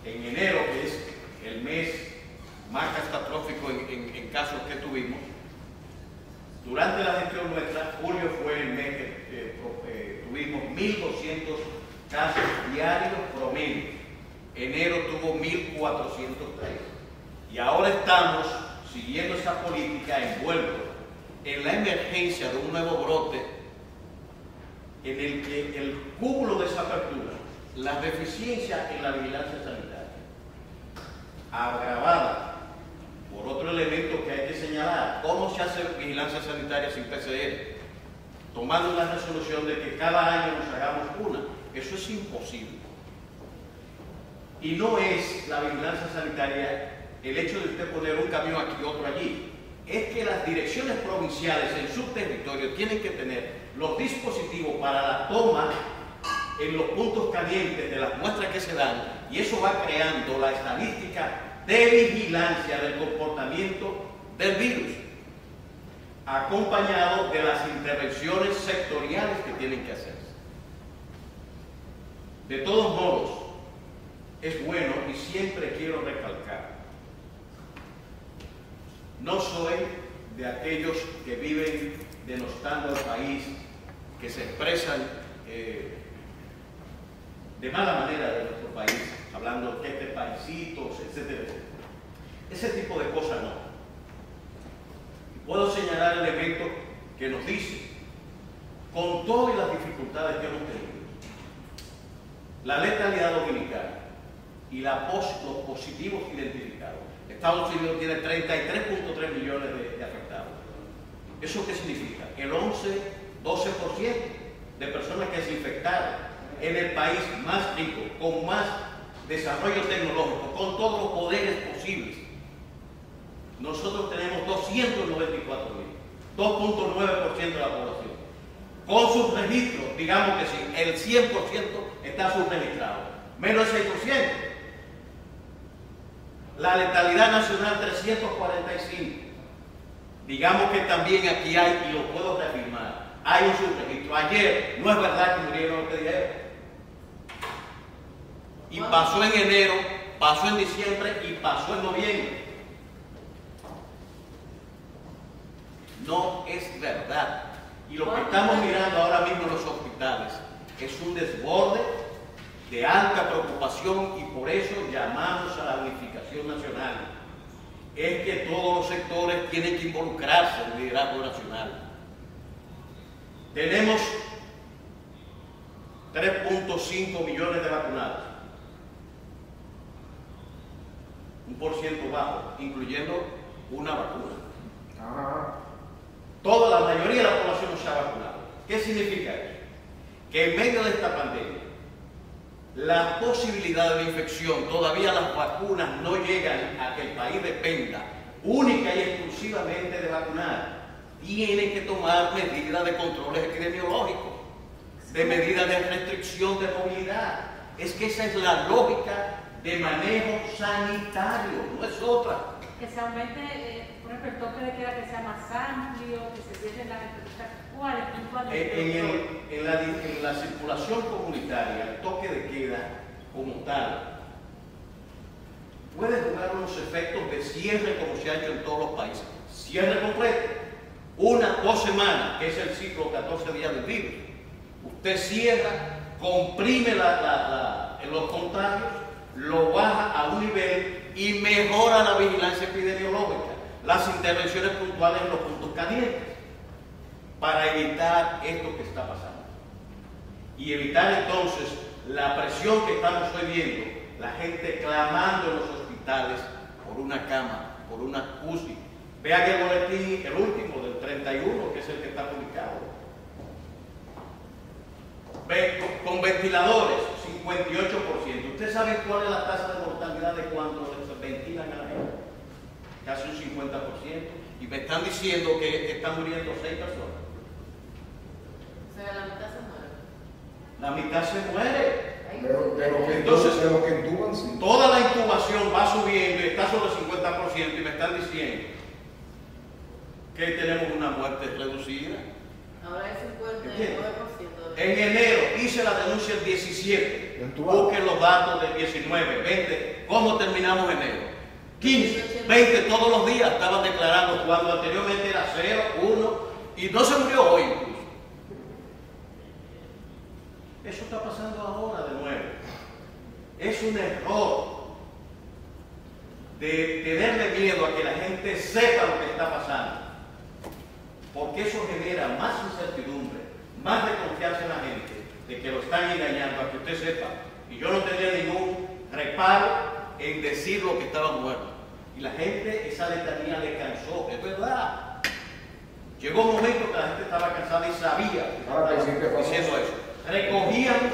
en enero, que es el mes más catastrófico en casos que tuvimos, durante la gestión nuestra, julio fue el mes que tuvimos 1.200 casos diarios promedio. Enero tuvo 1.403. Y ahora estamos siguiendo esa política envueltos en la emergencia de un nuevo brote en el que el cúmulo de esa apertura, las deficiencias en la vigilancia sanitaria agravada por otro elemento que hay que señalar: ¿cómo se hace vigilancia sanitaria sin PCR? Tomando la resolución de que cada año nos hagamos una. Eso es imposible. Y no es la vigilancia sanitaria el hecho de usted poner un camión aquí y otro allí. Es que las direcciones provinciales en su territorio tienen que tener los dispositivos para la toma en los puntos calientes de las muestras que se dan, y eso va creando la estadística de vigilancia del comportamiento del virus, acompañado de las intervenciones sectoriales que tienen que hacerse. De todos modos, es bueno, y siempre quiero recalcar, no soy de aquellos que viven denostando al país, que se expresan de mala manera de nuestro país, hablando de este paisitos, etc. Ese tipo de cosas no. Puedo señalar elementos que nos dicen, con todas las dificultades que hemos tenido, la letalidad dominicana y los positivos identificados. Estados Unidos tiene 33.3 millones de afectados. ¿Eso qué significa? El 11-12% de personas que se infectaron en el país más rico, con más desarrollo tecnológico, con todos los poderes posibles. Nosotros tenemos 294.000, 2.9% de la población. Con sus registros, digamos que sí, el 100% está subregistrado, menos el 6%. La letalidad nacional 345. Digamos que también aquí hay, y lo puedo reafirmar, hay un subregistro. Ayer no es verdad que murieron los que dijeron. Y pasó en enero, pasó en diciembre y pasó en noviembre. No es verdad. Y lo que estamos mirando ahora mismo en los hospitales es un desborde de alta preocupación, y por eso llamamos a la unificación nacional. Es que todos los sectores tienen que involucrarse en el liderazgo nacional. Tenemos 3.5 millones de vacunados, 1% bajo, incluyendo una vacuna. Toda la mayoría de la población no se ha vacunado. ¿Qué significa eso? Que en medio de esta pandemia, la posibilidad de infección, todavía las vacunas no llegan a que el país dependa única y exclusivamente de vacunar. Tienen que tomar medidas de controles epidemiológicos, de medidas de restricción de movilidad. Es que esa es la lógica de manejo sanitario, no es otra. Que se aumente, por ejemplo, el toque de queda, que sea más amplio, que se cierren las empresas. En la circulación comunitaria, el toque de queda como tal puede jugar unos efectos de cierre, como se ha hecho en todos los países. Cierre completo, 2 semanas, que es el ciclo 14 días del virus. Usted cierra, comprime los contagios, lo baja a un nivel y mejora la vigilancia epidemiológica, las intervenciones puntuales en los puntos calientes, para evitar esto que está pasando. Y evitar entonces la presión que estamos hoy viendo, la gente clamando en los hospitales por una cama, por una UCI. Vean el boletín, el último, del 31, que es el que está publicado. Con ventiladores, 58%. ¿Ustedes saben cuál es la tasa de mortalidad de cuando se ventilan a la gente? Casi un 50%. Y me están diciendo que están muriendo 6 personas. O sea, la mitad se muere. La mitad se muere. Entonces, de lo que intuban, sí. Toda la intubación va subiendo y está sobre el 50%, y me están diciendo que tenemos una muerte reducida. Ahora es 59%. En enero hice la denuncia el 17. Busquen los datos del 19, 20. ¿Cómo terminamos enero? 15, 20 todos los días estaban declarando, cuando anteriormente era 0, 1, y no se murió hoy incluso. Eso está pasando ahora de nuevo. Es un error de tenerle miedo a que la gente sepa lo que está pasando, porque eso genera más incertidumbre, más desconfianza en la gente de que lo están engañando, a que usted sepa. Y yo no tendría ningún reparo en decir lo que estaba muerto. Y la gente, esa letanía le cansó, es verdad. Llegó un momento que la gente estaba cansada y sabía que estaba diciendo eso. Recogíamos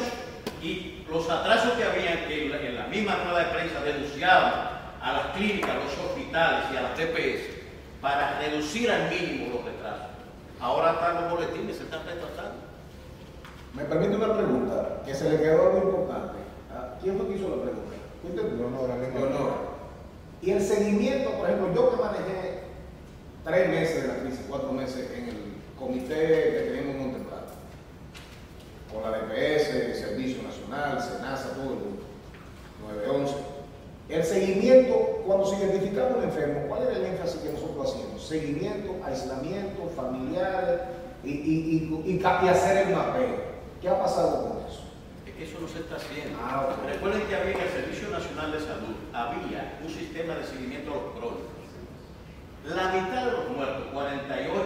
y los atrasos que había, que en la misma rueda de prensa denunciaban a las clínicas, a los hospitales y a las TPS para reducir al mínimo los retrasos. Ahora están los boletines, se están retrasando. Me permite una pregunta, que se le quedó algo importante. ¿Quién fue que hizo la pregunta? ¿Usted? Leonora. Y el seguimiento, por ejemplo, yo que manejé 3 meses de la crisis, 4 meses en el comité que tenemos en Monteplata, con la DPS, Servicio Nacional, SENASA, todo el mundo, 911. El seguimiento, cuando se identificaba un enfermo, ¿cuál era el énfasis que nosotros hacíamos? Seguimiento, aislamiento, familiares y hacer el mapeo. ¿Qué ha pasado con eso? Es que eso no se está haciendo. Okay. Recuerden que había en el Servicio Nacional de Salud, había un sistema de seguimiento a los crónicos. La mitad de los muertos, 48,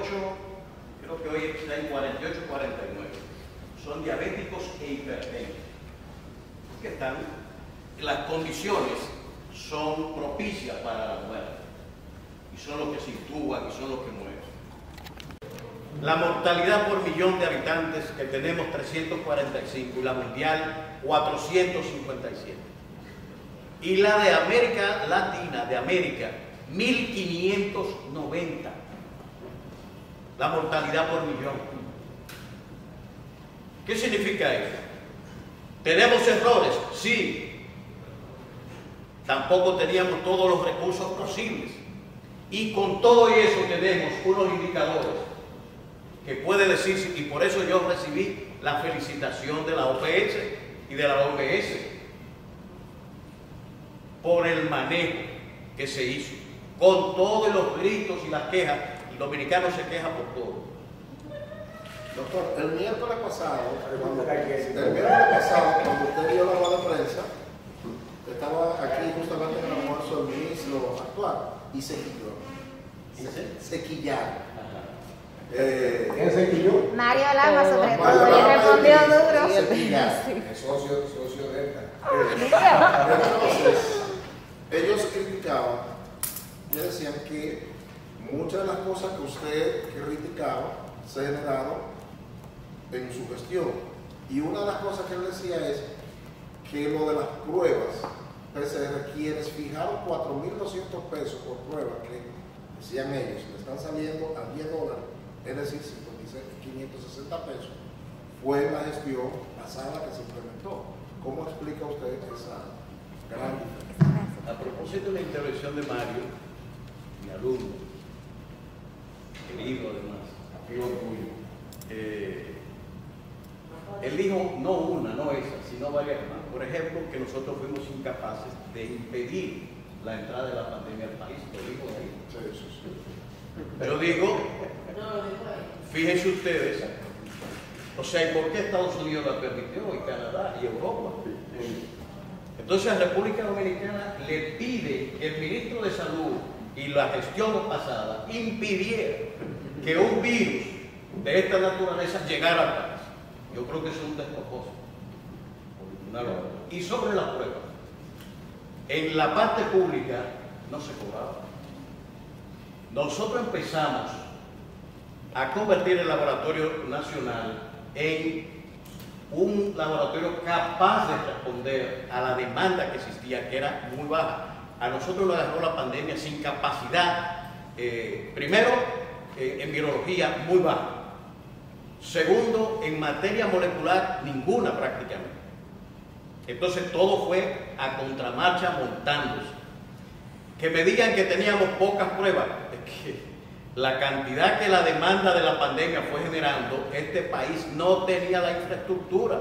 creo que hoy está en 48, 49, son diabéticos e hipertensos. Que están, las condiciones son propicias para la muerte. Y son los que se intuban y son los que mueren. La mortalidad por millón de habitantes que tenemos 345 y la mundial 457. Y la de América Latina, de América, 1590. La mortalidad por millón. ¿Qué significa eso? ¿Tenemos errores? Sí. Tampoco teníamos todos los recursos posibles. Y con todo eso tenemos unos indicadores que puede decirse, y por eso yo recibí la felicitación de la OPS y de la OMS por el manejo que se hizo, con todos los gritos y las quejas. El dominicano se queja por todo. Doctor, el miércoles pasado, cuando usted dio la rueda de prensa, estaba aquí justamente en el almuerzo del ministro actual y se quilló. Se quillaron. ¿Quién se quilló? Mario Lama, sobre todo, le respondió duro. Es socio de esta. Entonces, ellos criticaban y decían que muchas de las cosas que usted criticaba se generaron en su gestión. Y una de las cosas que él decía es que lo de las pruebas PCR, quienes fijaron 4.200 pesos por prueba, que decían ellos, le están saliendo a $10, es decir, 560 pesos, fue la gestión pasada que se implementó. ¿Cómo explica usted esa gran diferencia? A propósito de la intervención de Mario, mi alumno, querido además, amigo tuyo, él dijo no una, no esa, sino varias más. Por ejemplo, que nosotros fuimos incapaces de impedir la entrada de la pandemia al país. Lo dijo ahí. Yo digo, fíjense ustedes, o sea, ¿por qué Estados Unidos la permitió y Canadá y Europa? Entonces, la República Dominicana le pide que el ministro de Salud y la gestión pasada impidiera que un virus de esta naturaleza llegara al país. Yo creo que eso es un despropósito. Y sobre las pruebas, en la parte pública no se cobraba. Nosotros empezamos a convertir el laboratorio nacional en un laboratorio capaz de responder a la demanda que existía, que era muy baja. A nosotros nos agarró la pandemia sin capacidad, primero, en virología muy baja. Segundo, en materia molecular, ninguna prácticamente. Entonces todo fue a contramarcha montándose. Que me digan que teníamos pocas pruebas, es que la cantidad que la demanda de la pandemia fue generando, este país no tenía la infraestructura.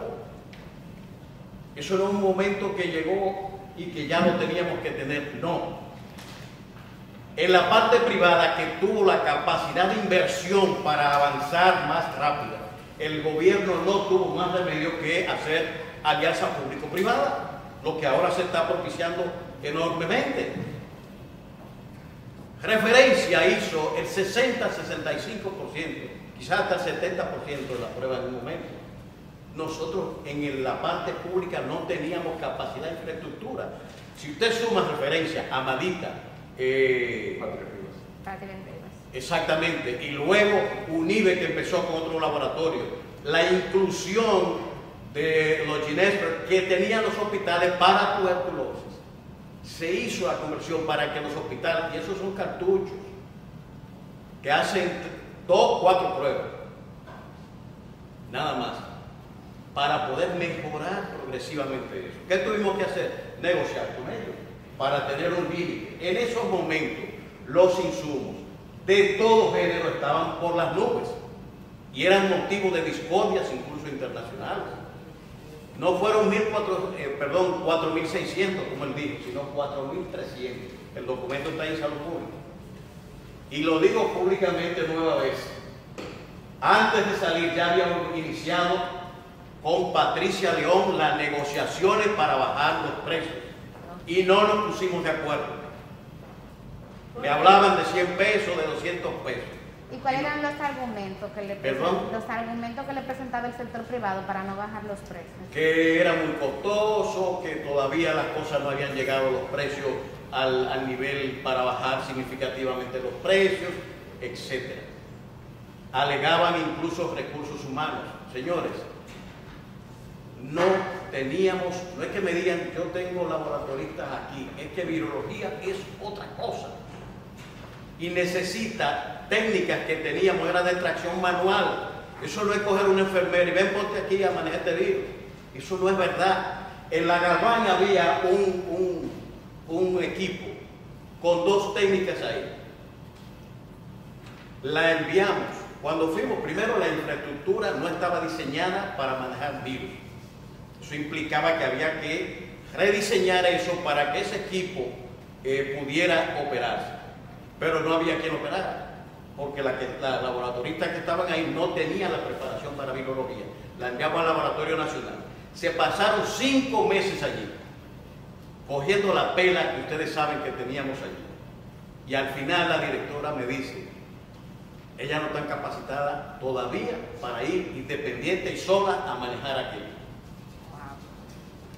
Eso no es un momento que llegó y que ya lo teníamos que tener, no. En la parte privada, que tuvo la capacidad de inversión para avanzar más rápida, el gobierno no tuvo más remedio que hacer alianza público-privada, lo que ahora se está propiciando enormemente. Referencia hizo el 60-65%, quizás hasta el 70% de las pruebas en un momento. Nosotros en la parte pública no teníamos capacidad de infraestructura. Si usted suma referencia a Madita, Patria Rivas. exactamente, y luego UNIBE, que empezó con otro laboratorio, la inclusión de los Ginesberg que tenían los hospitales para tuberculosis, se hizo la conversión para que los hospitales, y esos son cartuchos que hacen 2, 4 pruebas, nada más, para poder mejorar progresivamente eso. ¿Qué tuvimos que hacer? Negociar con ellos para tener un límite. En esos momentos los insumos de todo género estaban por las nubes y eran motivo de discordias incluso internacionales. No fueron 4.600 como él dijo, sino 4.300. El documento está en Salud Pública. Y lo digo públicamente nueva vez. Antes de salir ya habíamos iniciado con Patricia León las negociaciones para bajar los precios y no nos pusimos de acuerdo. Me hablaban de 100 pesos, de 200 pesos. ¿Y cuáles eran los argumentos que le presentaba el sector privado para no bajar los precios? Que era muy costoso, que todavía las cosas no habían llegado a los precios al nivel para bajar significativamente los precios, etc. Alegaban incluso recursos humanos. Señores, no teníamos, no es que me digan yo tengo laboratoristas aquí, es que virología es otra cosa. Y necesita técnicas que teníamos, era de extracción manual. Eso no es coger una enfermera y ven, ponte aquí a manejar este virus. Eso no es verdad. En la Galván había un equipo con 2 técnicas ahí. La enviamos. Cuando fuimos, primero la infraestructura no estaba diseñada para manejar virus. Eso implicaba que había que rediseñar eso para que ese equipo pudiera operarse. Pero no había quien operara, porque las laboratoristas que estaban ahí no tenían la preparación para virología. La enviamos al Laboratorio Nacional. Se pasaron 5 meses allí, cogiendo la pela que ustedes saben que teníamos allí. Y al final la directora me dice, ella no está capacitada todavía para ir independiente y sola a manejar aquello.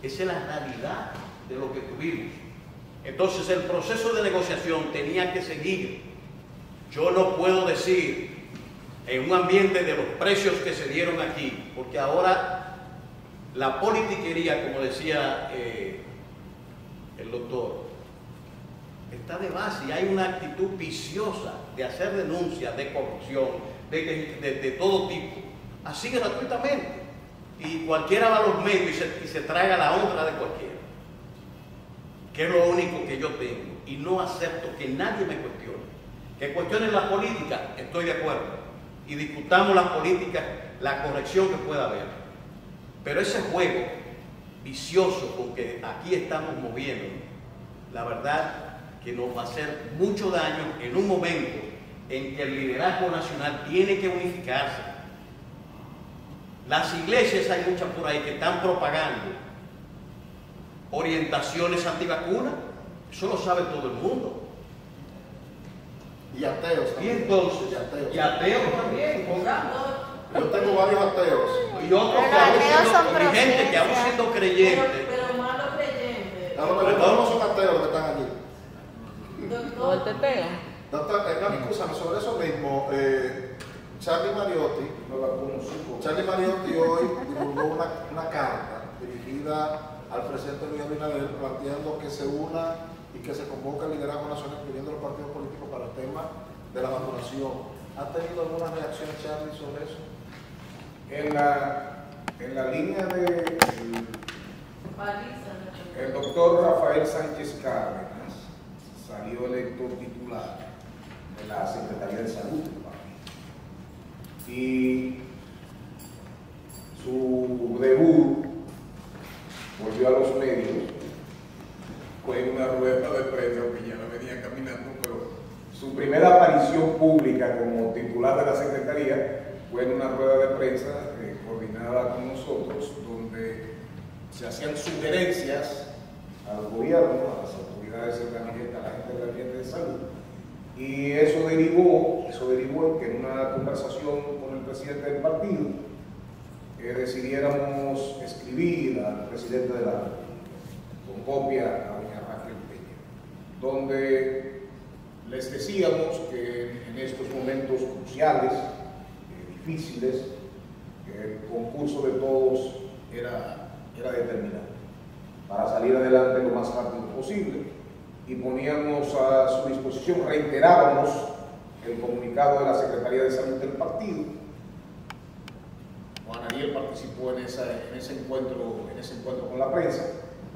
Esa es la realidad de lo que tuvimos. Entonces el proceso de negociación tenía que seguir. Yo no puedo decir en un ambiente de los precios que se dieron aquí, porque ahora la politiquería, como decía el doctor, está de base y hay una actitud viciosa de hacer denuncias de corrupción, de todo tipo, así gratuitamente. Y cualquiera va a los medios y se traga la honra de cualquiera, que es lo único que yo tengo. Y no acepto que nadie me cuestione. Que cuestionen la política, estoy de acuerdo. Y discutamos las políticas, la corrección que pueda haber. Pero ese juego vicioso con que aquí estamos moviendo, la verdad que nos va a hacer mucho daño en un momento en que el liderazgo nacional tiene que unificarse. Las iglesias, hay muchas por ahí que están propagando orientaciones antivacunas, eso lo sabe todo el mundo. Y ateos Y también. entonces, Y y ateos también, Yo tengo varios ateos. y otros que aún siendo, y gente que aún siendo creyente, Pero malo creyente. Pero todos no son ateos los que están allí. Doctor, el teteo. Doctor, escúchame, sobre eso mismo, Charlie Mariotti hoy divulgó una carta dirigida al presidente Luis Abinader planteando que se una y que se convoque el liderazgo nacional, incluyendo los partidos políticos, para el tema de la vacunación. ¿Ha tenido alguna reacción, Charlie, sobre eso? En la línea de el doctor Rafael Sánchez Cárdenas salió electo titular de la Secretaría de Salud del país. Y su debut volvió a los medios, fue en una rueda de prensa, aunque ya no venía caminando, pero su primera aparición pública como titular de la Secretaría fue en una rueda de prensa coordinada con nosotros, donde se hacían sugerencias al gobierno, a las autoridades, a la gente del ambiente de salud, y eso derivó en que en una conversación con el presidente del partido decidiéramos escribir al presidente de la República, con copia a doña donde les decíamos que en estos momentos cruciales, difíciles, el concurso de todos era determinante para salir adelante lo más rápido posible, y poníamos a su disposición, reiterábamos el comunicado de la Secretaría de Salud del partido. Juan Ariel participó en ese encuentro con la prensa.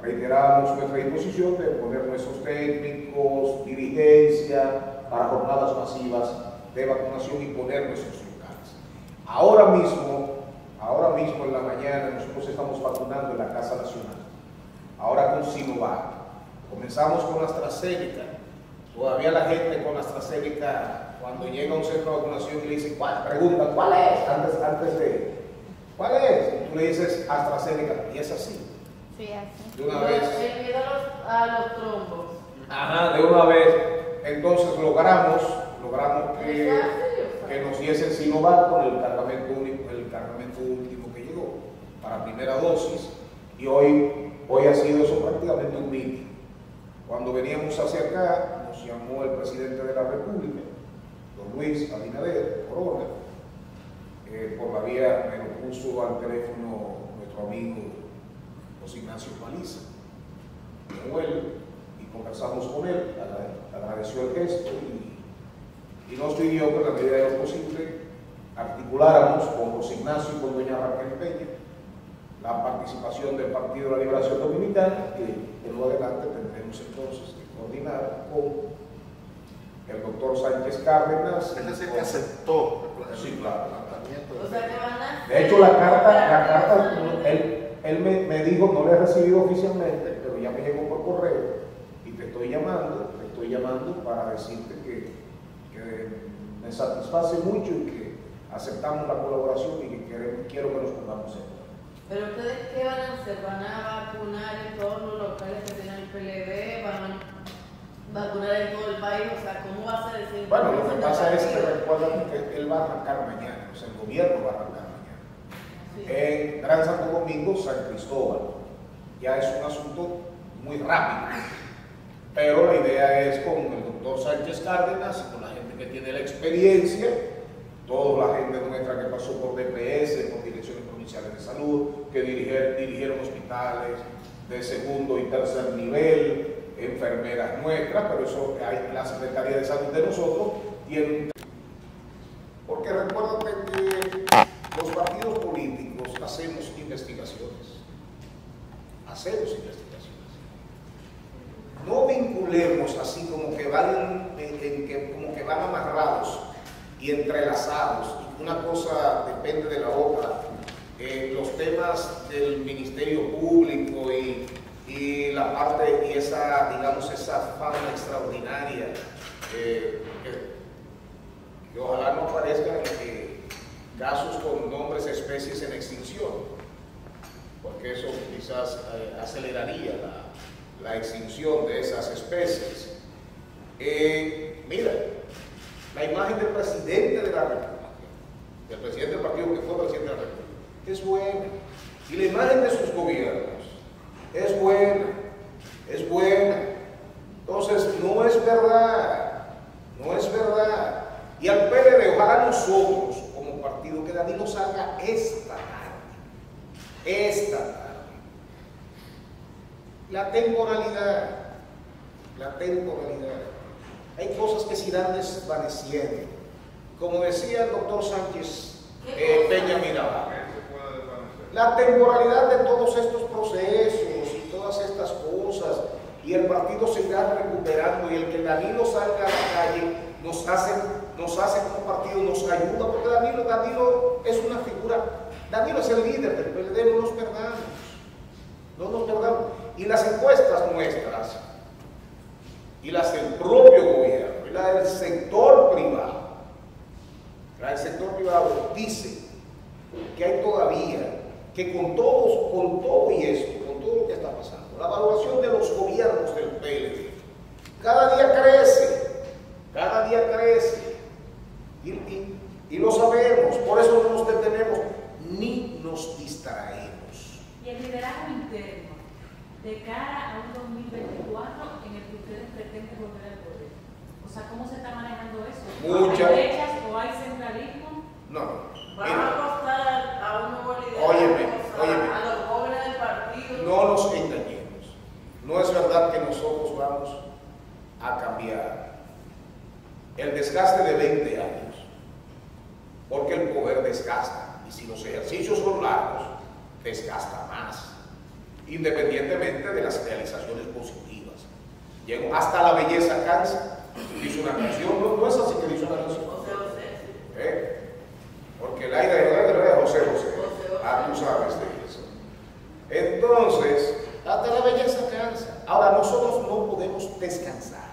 Reiterábamos nuestra disposición de poner nuestros técnicos, dirigencia, para jornadas masivas de vacunación y poner nuestros locales. Ahora mismo en la mañana nosotros estamos vacunando en la Casa Nacional, ahora con Sinovac. Comenzamos con AstraZeneca. Todavía la gente con AstraZeneca, cuando llega a un centro de vacunación y le dicen, preguntan, ¿cuál es? Antes de, ¿cuál es? Y tú le dices AstraZeneca, y es así. Sí, así. De una vez. El miedo a los trombos. Ajá, de una vez. Entonces logramos que nos diesen Sinovac con el cargamento último que llegó para primera dosis, y hoy ha sido eso prácticamente un meeting. Cuando veníamos hacia acá, nos llamó el presidente de la República, don Luis Abinader Corona, por la vía me lo puso al teléfono nuestro amigo José Ignacio Paliza, y conversamos con él, agradeció el gesto y nos pidió que en la medida de lo posible articuláramos con José Ignacio y con doña Raquel Peña la participación del Partido de la Liberación Dominicana, que luego adelante tendremos entonces que coordinar con el doctor Sánchez Cárdenas. Es decir, que aceptó Sí, claro. O sea, que van a... De hecho, la carta él me dijo, no la he recibido oficialmente, pero ya me llegó por correo y te estoy llamando para decirte que me satisface mucho y que aceptamos la colaboración y que quiero que nos pongamos en ella. Pero ustedes, ¿qué van a hacer? ¿Van a vacunar en todos los locales que tienen el PLD? ¿Van a vacunar en todo el país? O sea, ¿cómo va a ser ese? Bueno, lo que pasa es que recuerden que él va a arrancar mañana, o sea, el gobierno va a arrancar mañana. Sí. En Gran Santo Domingo, San Cristóbal. Ya es un asunto muy rápido. Pero la idea es con el doctor Sánchez Cárdenas, con la gente que tiene la experiencia, toda la gente nuestra que pasó por DPS, por direcciones provinciales de salud, que dirigieron hospitales de segundo y tercer nivel, enfermeras nuestras, pero eso la Secretaría de Salud de nosotros tiene. Porque recuérdate que los partidos políticos hacemos investigaciones. No vinculemos así como que van amarrados y entrelazados, y una cosa depende de la otra. Los temas del Ministerio Público y la parte, y esa fauna extraordinaria, que ojalá no aparezcan casos con nombres, especies en extinción, porque eso quizás aceleraría la extinción de esas especies. Mira, la imagen del presidente de la República, del presidente del partido que fue presidente de la República, es buena, y la imagen de sus gobiernos es buena. Entonces, no es verdad. Y al PLD, ojalá nosotros, como partido, que Danilo salga esta tarde. La temporalidad. Hay cosas que se irán desvaneciendo. Como decía el doctor Sánchez Peña Mirabal, la temporalidad de todos estos procesos y todas estas cosas, y el partido se irá recuperando, y el que Danilo salga a la calle nos hace como partido, nos ayuda, porque Danilo es una figura, Danilo es el líder del PLD, no nos perdamos. Y las encuestas nuestras, y las del propio gobierno, y la del sector privado, dice que hay todavía, que con todo y esto, con todo lo que está pasando, la valoración de los gobiernos del PLD cada día crece, y lo sabemos, por eso no nos detenemos ni nos distraemos. Y el liderazgo interno, de cara a un 2024 en el que ustedes pretenden sea, ¿cómo se está manejando eso? Mucha. ¿Hay brechas o hay centralismo? No. Van a costar a un nuevo líder, Óyeme. a los jóvenes del partido. No nos engañemos. No es verdad que nosotros vamos a cambiar el desgaste de 20 años, porque el poder desgasta, y si los ejercicios son largos, desgasta más, independientemente de las realizaciones positivas. Llego hasta la belleza cansa. Dice una canción, no es así que dice una canción. Porque el aire de José José. Ah, tú sabes de eso. Entonces, hasta la belleza cansa. Ahora, nosotros no podemos descansar.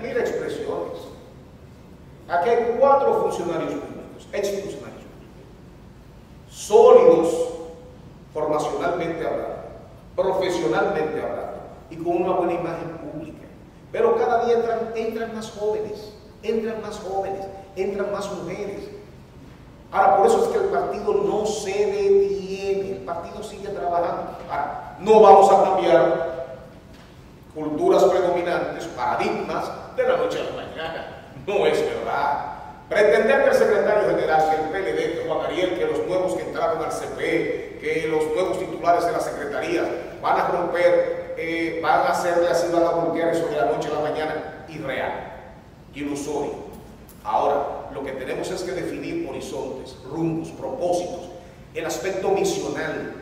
Mira expresiones. Aquí hay 4 funcionarios públicos, exfuncionarios públicos, sólidos, formacionalmente hablando, profesionalmente hablando, y con una buena imagen pública. Pero cada día entran más jóvenes, entran más mujeres. Ahora, por eso es que el partido no se detiene, el partido sigue trabajando. Ahora, no vamos a cambiar culturas predominantes, paradigmas de la noche a la mañana. No es verdad. Pretender que el secretario general, que el PLD, que Juan Ariel, que los nuevos que entraron al CPE, que los nuevos titulares de la secretaría van a romper, van a hacerle así, van a voltear eso de la noche a la mañana, irreal, ilusorio. Ahora, lo que tenemos es que definir horizontes, rumbos, propósitos, el aspecto misional,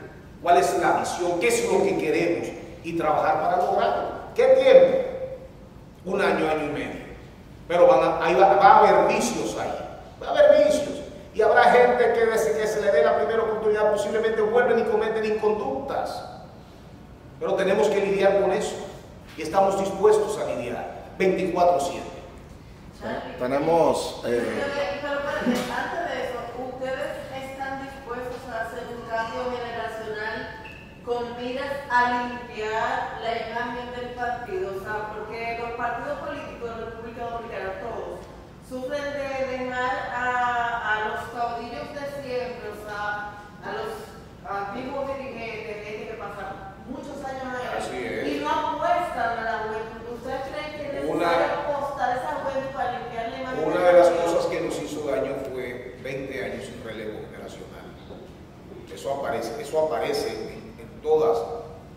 cuál es la visión, qué es lo que queremos y trabajar para lograrlo. ¿Qué tiempo? 1 año, año y medio. Pero va a haber vicios ahí, va a haber vicios. Y habrá gente que desde que se le dé la primera oportunidad posiblemente vuelven y cometen inconductas. Pero tenemos que lidiar con eso. Y estamos dispuestos a lidiar 24/7. Tenemos... Pero antes de eso, ¿ustedes están dispuestos a hacer un cambio generacional con miras a limpiar la imagen del partido? O sea, porque los partidos políticos de la República Dominicana, todos, sufren de dejar a los caudillos de siempre, o sea, a los antiguos dirigentes, gente que pasaron muchos años ahí, y no apuestan a la juventud. ¿Ustedes creen que es necesario apostar a esa juventud para limpiar la imagen? Una de las cosas que nos hizo daño fue 20 años sin relevo generacional. Eso aparece en todas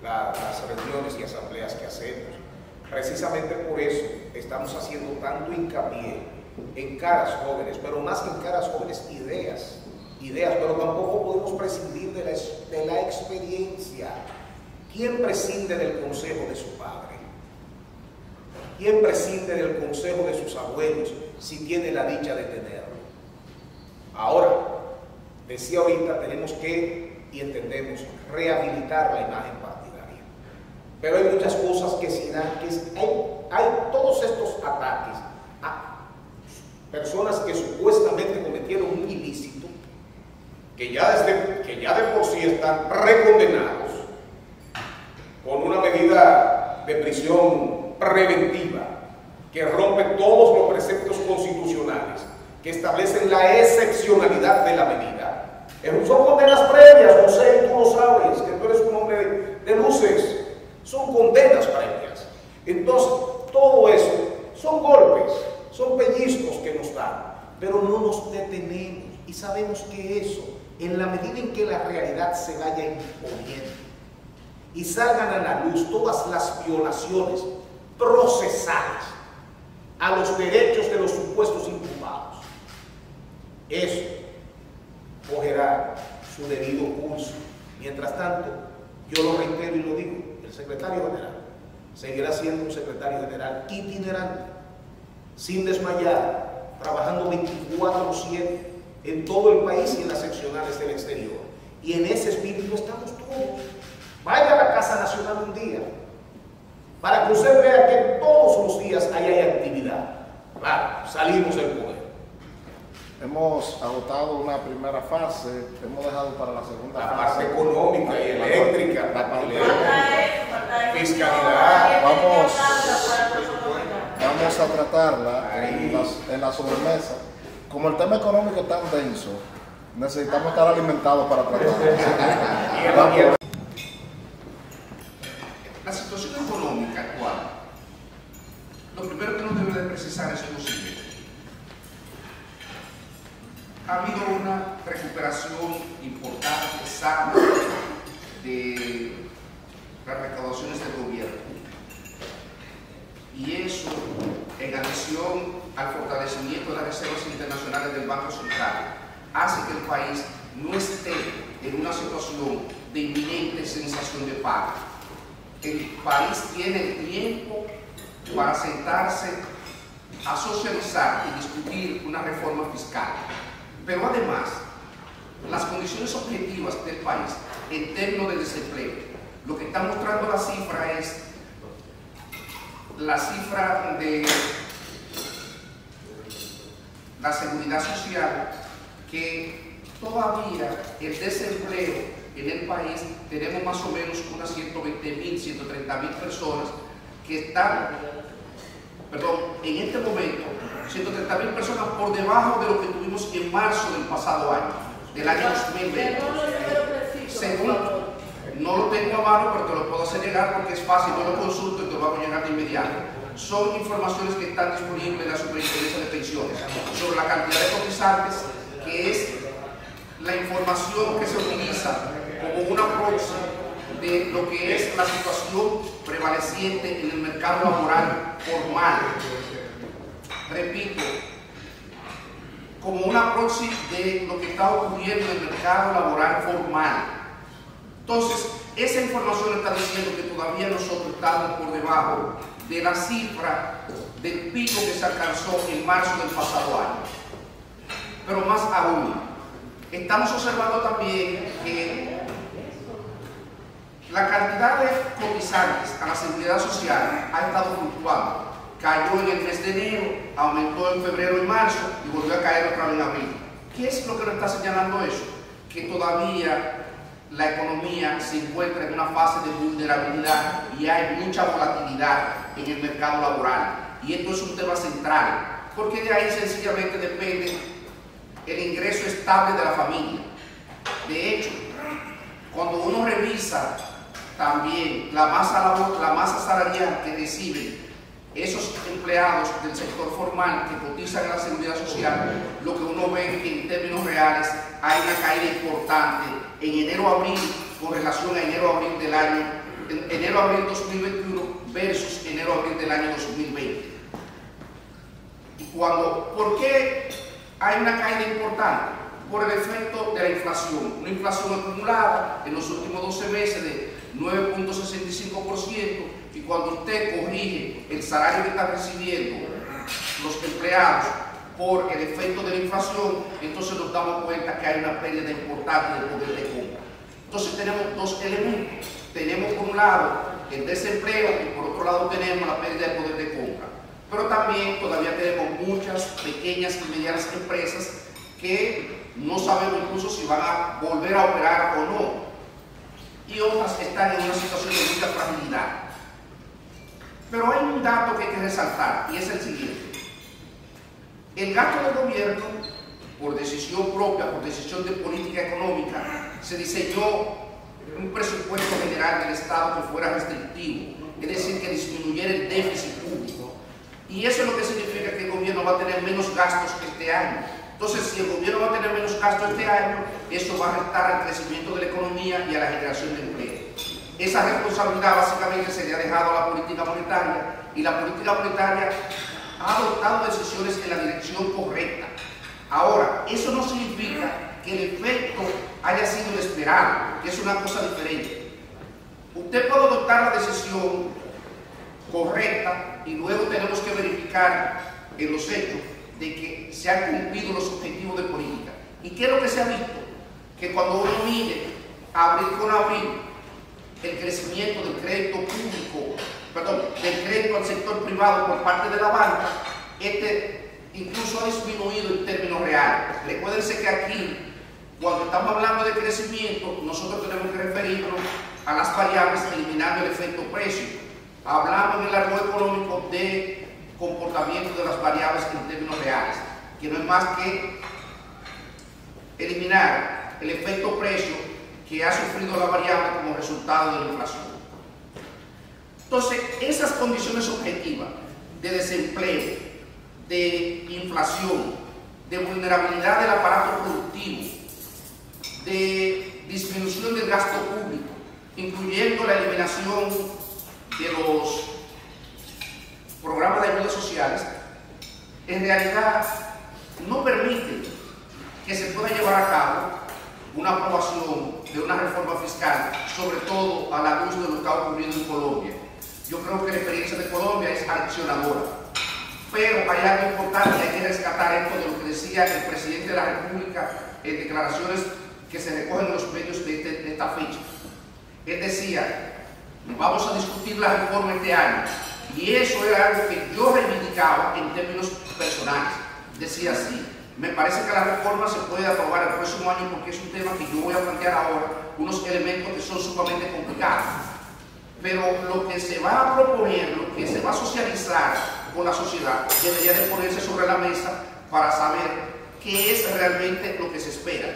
las reuniones y asambleas que hacemos. Precisamente por eso estamos haciendo tanto hincapié en caras jóvenes, pero más que en caras jóvenes, ideas, pero tampoco podemos prescindir de la experiencia. ¿Quién prescinde del consejo de su padre? ¿Quién prescinde del consejo de sus abuelos si tiene la dicha de tenerlo? Ahora, decía ahorita, tenemos que, y entendemos, rehabilitar la imagen partidaria. Pero hay muchas cosas que se dan, hay todos estos ataques a personas que supuestamente cometieron un ilícito, que ya de por sí están recondenados con una medida de prisión preventiva que rompe todos los preceptos constitucionales que establecen la excepcionalidad de la medida. Son condenas previas, José, y tú lo sabes, que tú eres un hombre de luces. Son condenas previas. Entonces, todo eso son golpes, son pellizcos que nos dan, pero no nos detenemos y sabemos que eso, en la medida en que la realidad se vaya imponiendo y salgan a la luz todas las violaciones procesales a los derechos de los supuestos imputados, eso cogerá su debido curso. Mientras tanto, yo lo reitero y lo digo, el secretario general seguirá siendo un secretario general itinerante, sin desmayar, trabajando 24/7 en todo el país y en las seccionales del exterior. Y en ese espíritu estamos todos. Vaya a la Casa Nacional un día, para que usted vea que todos los días ahí hay actividad. Claro, salimos del poder. Hemos agotado una primera fase, hemos dejado para la segunda La fase. parte económica y eléctrica, la parte fiscalidad. Vamos a tratarla en la sobremesa. Como el tema económico es tan denso, necesitamos estar alimentados para tratarlo. La situación económica actual, lo ha habido una recuperación importante, sana, de las recaudaciones del gobierno. Y eso, en adición al fortalecimiento de las reservas internacionales del Banco Central, hace que el país no esté en una situación de inminente sensación de paro. El país tiene tiempo para sentarse a socializar y discutir una reforma fiscal. Pero además, las condiciones objetivas del país en términos de desempleo, lo que está mostrando la cifra es la cifra de la seguridad social, que todavía el desempleo en el país tenemos más o menos unas 120.000, 130.000 personas que están, en este momento, 130.000 personas por debajo de lo que tuvimos en marzo del pasado año, del año 2020. Según, no lo tengo a mano, pero te lo puedo hacer llegar porque es fácil, yo lo consulto y te lo hago llegar de inmediato. Son informaciones que están disponibles en la Superintendencia de Pensiones sobre la cantidad de cotizantes, que es la información que se utiliza como una proxy de lo que es la situación prevaleciente en el mercado laboral formal. Repito, como una proxy de lo que está ocurriendo en el mercado laboral formal. Entonces, esa información está diciendo que todavía nosotros estamos por debajo de la cifra del pico que se alcanzó en marzo del pasado año. Pero más aún, estamos observando también que la cantidad de cotizantes a la seguridad social ha estado fluctuando. Cayó en el mes de enero, aumentó en febrero y marzo y volvió a caer otra vez en abril. ¿Qué es lo que nos está señalando eso? Que todavía la economía se encuentra en una fase de vulnerabilidad y hay mucha volatilidad en el mercado laboral. Y esto es un tema central, porque de ahí sencillamente depende el ingreso estable de la familia. De hecho, cuando uno revisa también la masa salarial que reciben esos empleados del sector formal que cotizan en la seguridad social, lo que uno ve es que en términos reales hay una caída importante en enero-abril con relación a enero-abril del año, enero-abril 2021 versus enero-abril del año 2020. ¿Por qué hay una caída importante? Por el efecto de la inflación, una inflación acumulada en los últimos 12 meses de 9.65%, y cuando usted corrige el salario que están recibiendo los empleados por el efecto de la inflación, entonces nos damos cuenta que hay una pérdida importante de poder de compra. Entonces tenemos dos elementos. Tenemos por un lado el desempleo y por otro lado tenemos la pérdida de poder de compra. Pero también todavía tenemos muchas pequeñas y medianas empresas que no sabemos incluso si van a volver a operar o no. Y otras están en una situación de mucha fragilidad. Pero hay un dato que hay que resaltar y es el siguiente. El gasto del gobierno, por decisión propia, por decisión de política económica, se diseñó un presupuesto general del Estado que fuera restrictivo, es decir, que disminuyera el déficit público. Y eso es lo que significa que el gobierno va a tener menos gastos que este año. Entonces, si el gobierno va a tener menos gastos este año, eso va a restar al crecimiento de la economía y a la generación de empleo. Esa responsabilidad básicamente se le ha dejado a la política monetaria, y la política monetaria ha adoptado decisiones en la dirección correcta. Ahora, eso no significa que el efecto haya sido el esperado, que es una cosa diferente. Usted puede adoptar la decisión correcta y luego tenemos que verificar en los hechos de que se han cumplido los objetivos de política. ¿Y qué es lo que se ha visto? Que cuando uno mide abril con abril el crecimiento del crédito público, del crédito al sector privado por parte de la banca, incluso ha disminuido en términos reales. Recuérdense que aquí, cuando estamos hablando de crecimiento, nosotros tenemos que referirnos a las variables eliminando el efecto precio. Hablamos en el argot económico de comportamiento de las variables en términos reales, que no es más que eliminar el efecto precio que ha sufrido la variable como resultado de la inflación. Entonces, esas condiciones objetivas de desempleo, de inflación, de vulnerabilidad del aparato productivo, de disminución del gasto público, incluyendo la eliminación de los programas de ayudas sociales, en realidad no permite que se pueda llevar a cabo una aprobación de una reforma fiscal, sobre todo a la luz de lo que está ocurriendo en Colombia. Yo creo que la experiencia de Colombia es aleccionadora, pero hay algo importante, hay que rescatar esto de lo que decía el presidente de la República en declaraciones que se recogen en los medios de esta fecha. Él decía, vamos a discutir la reforma este año, y eso era algo que yo reivindicaba en términos personales. Decía así, me parece que la reforma se puede aprobar el próximo año porque es un tema que yo voy a plantear ahora, unos elementos que son sumamente complicados. Pero lo que se va a proponer, lo que se va a socializar con la sociedad, debería de ponerse sobre la mesa para saber qué es realmente lo que se espera.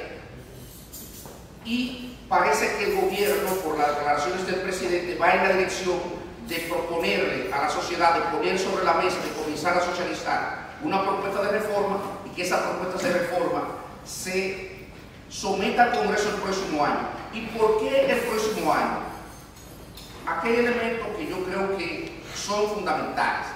Y parece que el gobierno, por las declaraciones del presidente, va en la dirección de proponerle a la sociedad, de poner sobre la mesa, de comenzar a socializar una propuesta de reforma, y que esa propuesta de reforma se someta al Congreso el próximo año. ¿Y por qué el próximo año? Aquí hay elementos que yo creo que son fundamentales.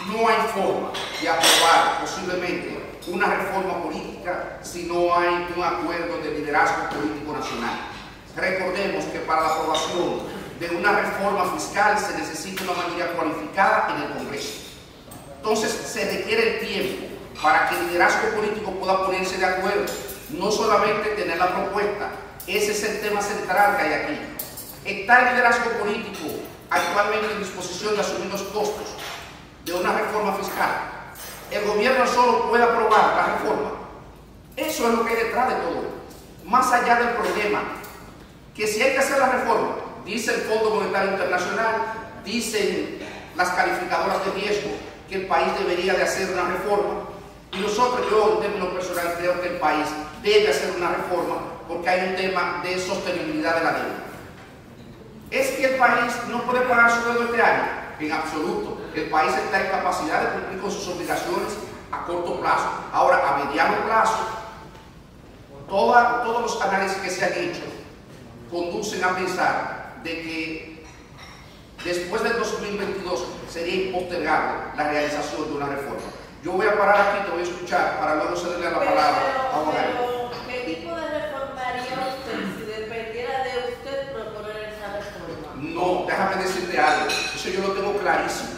No hay forma de aprobar posiblemente una reforma política si no hay un acuerdo de liderazgo político nacional. Recordemos que para la aprobación de una reforma fiscal se necesita una mayoría cualificada en el Congreso. Entonces se requiere el tiempo para que el liderazgo político pueda ponerse de acuerdo, no solamente tener la propuesta. Ese es el tema central que hay aquí. ¿Está el liderazgo político actualmente en disposición de asumir los costos de una reforma fiscal? El gobierno solo puede aprobar la reforma. Eso es lo que hay detrás de todo. Más allá del problema, que si hay que hacer la reforma, dice el Fondo Monetario Internacional, dicen las calificadoras de riesgo, que el país debería de hacer una reforma, y nosotros, yo en términos personales creo que el país debe hacer una reforma porque hay un tema de sostenibilidad de la deuda. ¿Es que el país no puede pagar su deuda este año? En absoluto. El país está en capacidad de cumplir con sus obligaciones a corto plazo. Ahora, a mediano plazo, todos los análisis que se han hecho conducen a pensar de que después del 2022 sería impostergable la realización de una reforma. Yo voy a parar aquí, te voy a escuchar para luego cederle la palabra a Juan. ¿Qué tipo de reforma haría usted si dependiera de usted proponer esa reforma? No, déjame decirte algo, eso yo lo tengo clarísimo.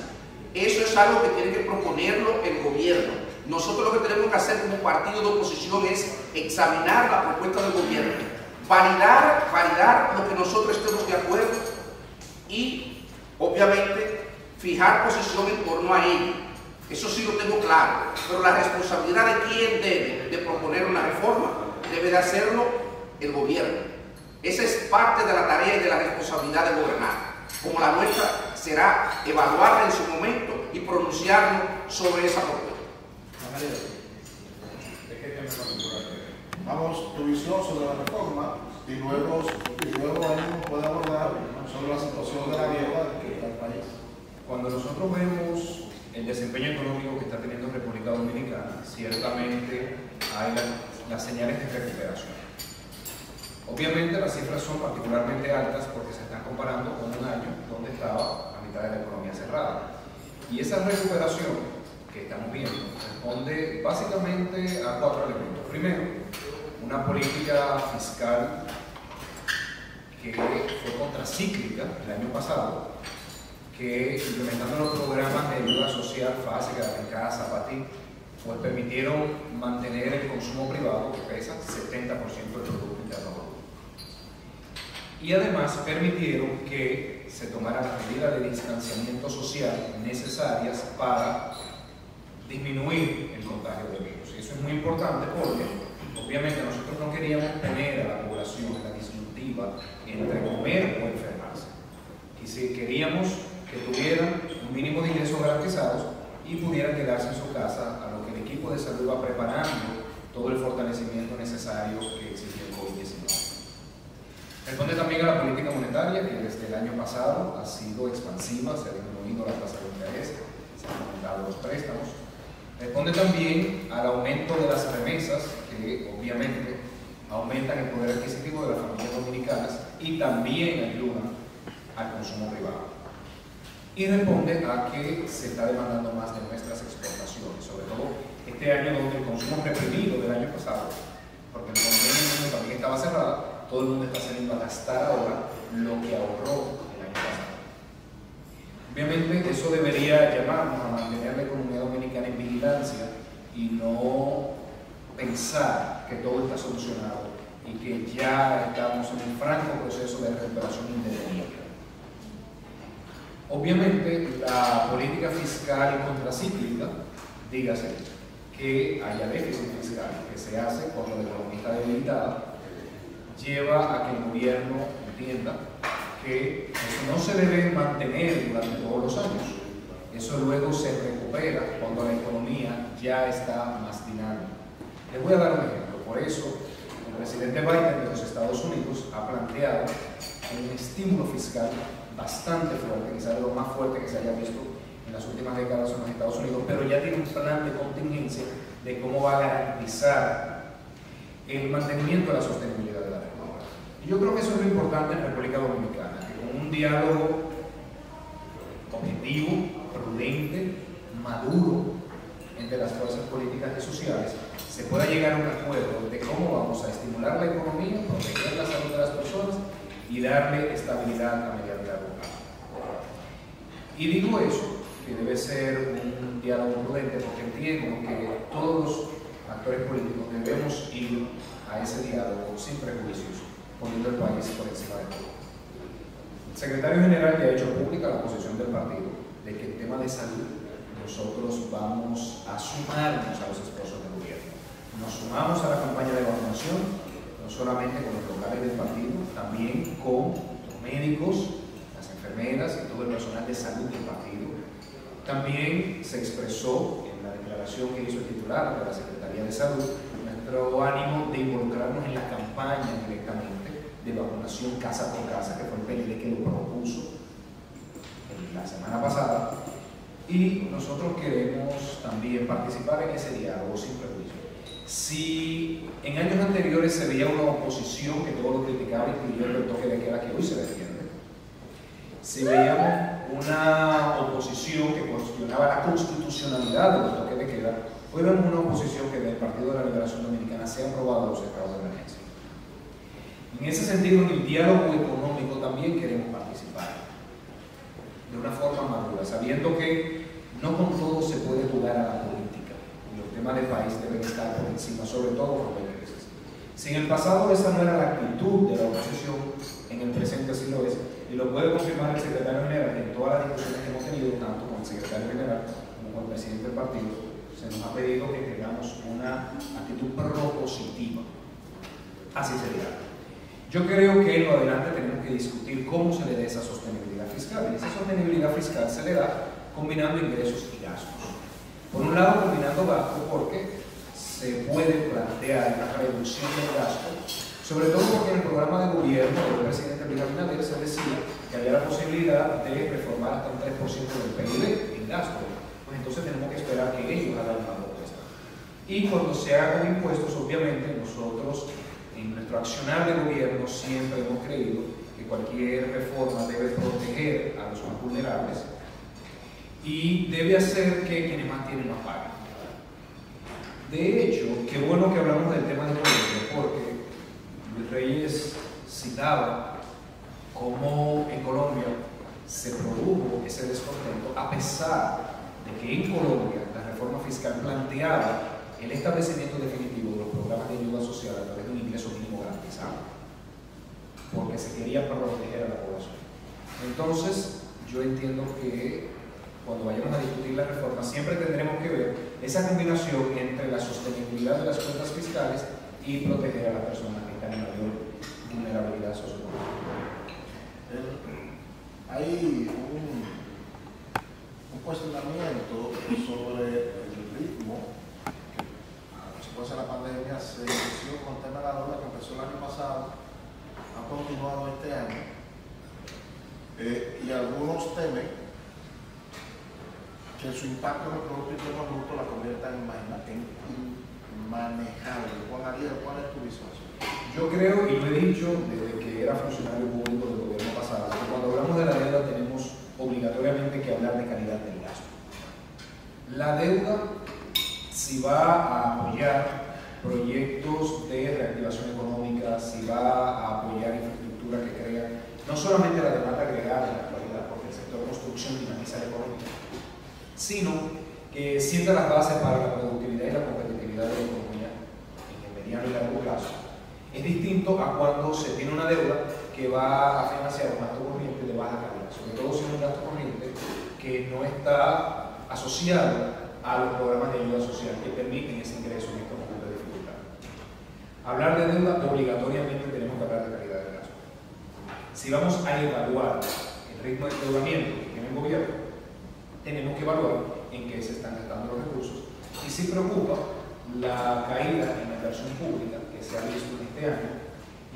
Eso es algo que tiene que proponerlo el gobierno. Nosotros lo que tenemos que hacer como partido de oposición es examinar la propuesta del gobierno, validar lo que nosotros estemos de acuerdo y, obviamente, fijar posición en torno a ello. Eso sí lo tengo claro, pero la responsabilidad de quién debe de proponer una reforma debe de hacerlo el gobierno. Esa es parte de la tarea y de la responsabilidad de gobernar. Como la nuestra será evaluarla en su momento y pronunciarnos sobre esa propuesta. Vamos, tu visión sobre la reforma y luego ahí puede abordar sobre la situación de la deuda que está el país. Cuando nosotros vemos el desempeño económico que está teniendo República Dominicana, ciertamente hay las señales de recuperación. Obviamente las cifras son particularmente altas porque se están comparando con un año donde estaba a mitad de la economía cerrada. Y esa recuperación que estamos viendo responde básicamente a 4 elementos. Primero, una política fiscal que fue contracíclica el año pasado, que implementando los programas de ayuda social, FASE, Quédate en Casa, PATI, pues permitieron mantener el consumo privado, que pesa 70% del Producto Interno Bruto. Y además permitieron que se tomaran las medidas de distanciamiento social necesarias para disminuir el contagio del virus. Y eso es muy importante porque, obviamente, nosotros no queríamos poner a la población en la disyuntiva entre comer o enfermarse. Y si queríamos que tuvieran un mínimo de ingresos garantizados y pudieran quedarse en su casa, a lo que el equipo de salud va preparando todo el fortalecimiento necesario que exige el COVID-19. Responde también a la política monetaria, que desde el año pasado ha sido expansiva, se ha disminuido la tasa de interés, se han aumentado los préstamos, Responde también al aumento de las remesas, que obviamente aumentan el poder adquisitivo de las familias dominicanas y también ayudan al consumo privado. Y responde a que se está demandando más de nuestras exportaciones, sobre todo este año donde el consumo reprimido del año pasado, porque el consumo también estaba cerrado, todo el mundo está saliendo a gastar ahora lo que ahorró el año pasado. Obviamente eso debería llamarnos a mantener la economía dominicana en vigilancia y no pensar que todo está solucionado y que ya estamos en un franco proceso de recuperación indefinida. Obviamente la política fiscal y contracíclica, dígase que haya déficit fiscal que se hace cuando la economía está debilitada, lleva a que el gobierno entienda que eso no se debe mantener durante todos los años. Eso luego se recupera cuando la economía ya está más dinámica. Les voy a dar un ejemplo. Por eso, el presidente Biden de los Estados Unidos ha planteado un estímulo fiscal bastante fuerte, quizás de lo más fuerte que se haya visto en las últimas décadas en los Estados Unidos, pero ya tiene un plan de contingencia de cómo va a garantizar el mantenimiento de la sostenibilidad de la economía. Y yo creo que eso es lo importante en República Dominicana, que con un diálogo objetivo, prudente, maduro entre las fuerzas políticas y sociales, se pueda llegar a un acuerdo de cómo vamos a estimular la economía, proteger la salud de las personas y darle estabilidad a mediano y largo plazo. Y digo eso, que debe ser un diálogo prudente, porque entiendo que todos los actores políticos debemos ir a ese diálogo sin prejuicios, poniendo el país por encima de todo. El secretario general ya ha hecho pública la posición del partido de que en tema de salud nosotros vamos a sumarnos a los esfuerzos del gobierno. Nos sumamos a la campaña de vacunación, no solamente con los locales del partido, también con los médicos, las enfermeras y todo el personal de salud del partido. También se expresó en la declaración que hizo el titular de la Secretaría de Salud nuestro ánimo de involucrarnos en la campaña directamente de vacunación casa por casa, que fue el PLD que lo propuso la semana pasada, y nosotros queremos también participar en ese diálogo sin prejuicio. Si en años anteriores se veía una oposición que todo lo criticaba, incluyendo el toque de queda que hoy se defiende, si veíamos una oposición que cuestionaba la constitucionalidad de los toques de queda, hoy vemos una oposición que del Partido de la Liberación Dominicana se han aprobado los estados de emergencia. En ese sentido, en el diálogo económico también queremos participar de una forma madura, sabiendo que no con todo se puede jugar a la política y los temas del país deben estar por encima, sobre todo por los intereses. Si en el pasado esa no era la actitud de la oposición, en el presente sí lo es, y lo puede confirmar el secretario general en todas las discusiones que hemos tenido, tanto con el secretario general como con el presidente del partido. Se nos ha pedido que tengamos una actitud propositiva. Así sería. Yo creo que en lo adelante tenemos que discutir cómo se le dé esa sostenibilidad fiscal. Y esa sostenibilidad fiscal se le da combinando ingresos y gastos. Por un lado, combinando gastos porque se puede plantear una reducción del gasto, sobre todo porque en el programa de gobierno del presidente Luis Abinader se decía que había la posibilidad de reformar hasta un 3% del PIB en gasto. Pues entonces tenemos que esperar que ellos hagan una propuesta. Y cuando se hagan impuestos, obviamente nosotros en nuestro accionar de gobierno siempre hemos creído que cualquier reforma debe proteger a los más vulnerables y debe hacer que quienes más tienen más paguen. De hecho, qué bueno que hablamos del tema de Colombia, porque Luis Reyes citaba cómo en Colombia se produjo ese descontento a pesar de que en Colombia la reforma fiscal planteaba el establecimiento definitivo de los programas de ayuda social a través de un ingreso mínimo garantizado, porque se quería proteger a la población. Entonces, yo entiendo que cuando vayamos a discutir la reforma siempre tendremos que ver esa combinación entre la sostenibilidad de las cuentas fiscales y proteger a las personas que están en mayor vulnerabilidad socioeconómica. Hay un cuestionamiento sobre el ritmo. Después de la pandemia se inició con el tema de la deuda que empezó el año pasado, ha continuado este año, y algunos temen que su impacto en el Producto Interno Bruto la convierta en Yo creo, y lo he dicho desde que era funcionario público del gobierno pasado, que cuando hablamos de la deuda tenemos obligatoriamente que hablar de calidad del gasto. La deuda, si va a apoyar proyectos de reactivación económica, si va a apoyar infraestructura que crea no solamente la demanda agregada en la actualidad, porque el sector construcción dinamiza la economía, sino que sienta las bases para la productividad y la competitividad de la economía en el mediano y largo plazo. Es distinto a cuando se tiene una deuda que va a financiar un gasto corriente de baja calidad, sobre todo si es un gasto corriente que no está asociado a los programas de ayuda social que permiten ese ingreso en estos momentos de dificultad. Hablar de deuda, obligatoriamente tenemos que hablar de calidad del gasto. Si vamos a evaluar el ritmo de endeudamiento que tiene el gobierno, tenemos que evaluar en qué se están gastando los recursos. Y si preocupa la caída en la inversión pública que se ha visto en este año,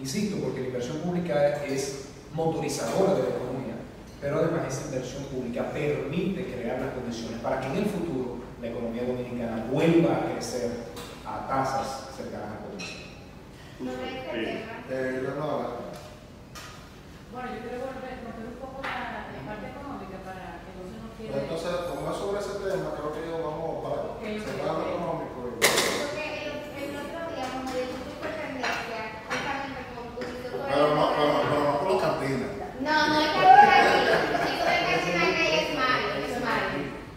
insisto, porque la inversión pública es motorizadora de la economía, pero además esa inversión pública permite crear las condiciones para que en el futuro la economía dominicana vuelva a crecer a tasas cercanas al potencial. Bueno, yo quiero volver un poco a la parte económica para que no se nos quede. Entonces, como es sobre ese tema, creo que vamos para cerrar lo económico. Porque el otro día, como yo tuve tendencia, justamente como tú dices, Pero no por los cantinas. No es cantina aquí. Eso de cantina que es malo.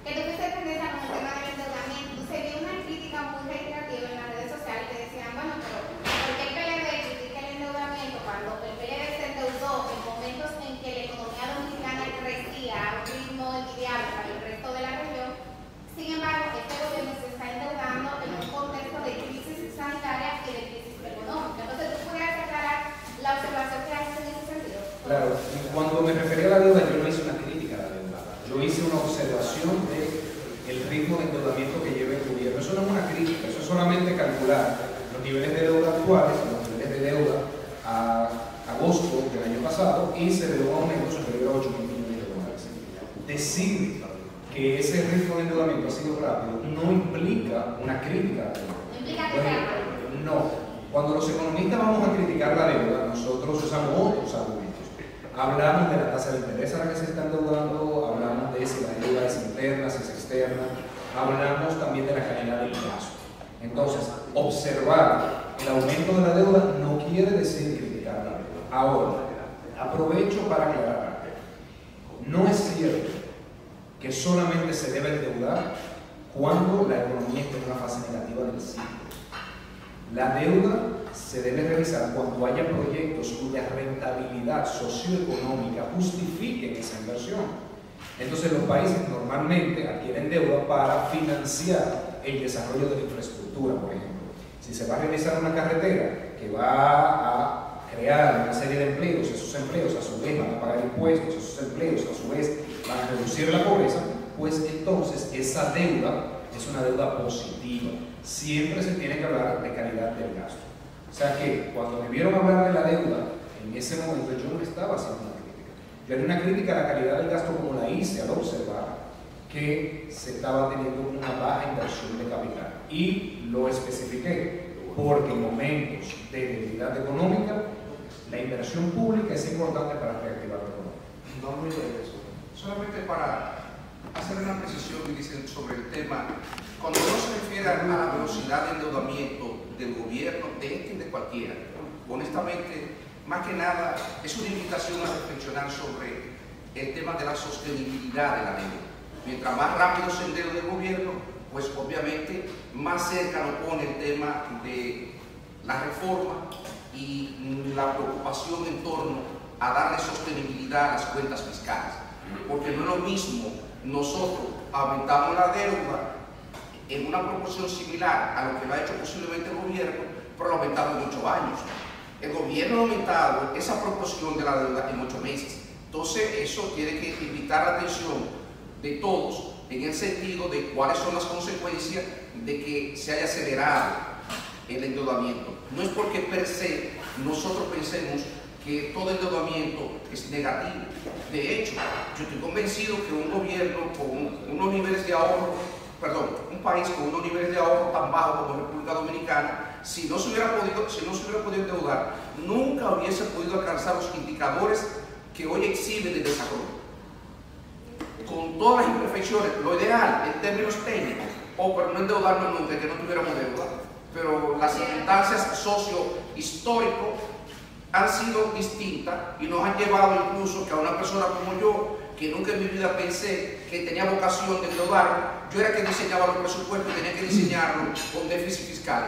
Que tú fuiste tendencia con el tema del endeudamiento. Se vio una crítica muy reiterativa en las redes sociales que decían, bueno, pero ¿por qué el PLD critica el endeudamiento cuando el PLD se endeudó en momentos en que la economía dominicana crecía a un ritmo envidiable para el resto de la región? Sin embargo, este gobierno se está endeudando en un contexto de crisis sanitaria y de crisis económica. Entonces, ¿tú pudieras aclarar la observación que haces en ese sentido? Claro, cuando me refería a la deuda, yo no hice una crítica a la deuda. Yo hice una observación del ritmo de endeudamiento que lleva el gobierno. Eso no es una crítica, eso es solamente calcular los niveles de deuda actuales, los niveles de deuda a agosto del año pasado, y se ve un aumento superior a 8.000 millones de dólares. Decir que ese ritmo de endeudamiento ha sido rápido no implica una crítica a la deuda. ¿Implica que sea rápido? No. Cuando los economistas vamos a criticar la deuda, nosotros usamos otros argumentos. Hablamos de la tasa de interés a la que se está endeudando, hablamos de si la deuda es interna, si es externa, hablamos también de la calidad del plazo. Entonces, observar el aumento de la deuda no quiere decir criticar la deuda. Ahora, aprovecho para aclarar. No es cierto que solamente se debe endeudar cuando la economía está en una fase negativa del ciclo. La deuda se debe realizar cuando haya proyectos cuya rentabilidad socioeconómica justifiquen esa inversión. Entonces los países normalmente adquieren deuda para financiar el desarrollo de la infraestructura, por ejemplo. Si se va a realizar una carretera que va a crear una serie de empleos, esos empleos a su vez van a pagar impuestos, esos empleos a su vez van a reducir la pobreza, pues entonces esa deuda es una deuda positiva. Siempre se tiene que hablar de calidad del gasto. O sea que cuando me vieron hablar de la deuda, en ese momento yo no estaba haciendo una crítica. Yo haría una crítica a la calidad del gasto como la hice al observar que se estaba teniendo una baja inversión de capital. Y lo especifiqué porque en momentos de debilidad económica la inversión pública es importante para reactivar la economía. No olvide eso. Solamente para hacer una precisión sobre el tema, cuando no se refiere a la velocidad de endeudamiento del gobierno, de este y de cualquiera, honestamente, más que nada, es una invitación a reflexionar sobre el tema de la sostenibilidad de la deuda. Mientras más rápido se endeuda el gobierno, pues obviamente más cerca lo pone el tema de la reforma y la preocupación en torno a darle sostenibilidad a las cuentas fiscales. Porque no es lo mismo nosotros aumentamos la deuda en una proporción similar a lo que lo ha hecho posiblemente el gobierno, pero lo ha aumentado en 8 años. El gobierno ha aumentado esa proporción de la deuda en 8 meses. Entonces eso tiene que invitar la atención de todos en el sentido de cuáles son las consecuencias de que se haya acelerado el endeudamiento. No es porque per se nosotros pensemos que todo endeudamiento es negativo. De hecho, yo estoy convencido que un gobierno con unos niveles de ahorro un país con unos niveles de ahorro tan bajos como República Dominicana, si no se hubiera podido endeudar, nunca hubiese podido alcanzar los indicadores que hoy exhiben de desarrollo. Con todas las imperfecciones, lo ideal en términos técnicos, pero no endeudarnos nunca, que no tuviéramos deuda, pero las circunstancias socio-históricas han sido distintas y nos han llevado incluso que a una persona como yo, que nunca en mi vida pensé que tenía vocación de endeudarme, yo era quien diseñaba los presupuestos y tenía que diseñarlos con déficit fiscal,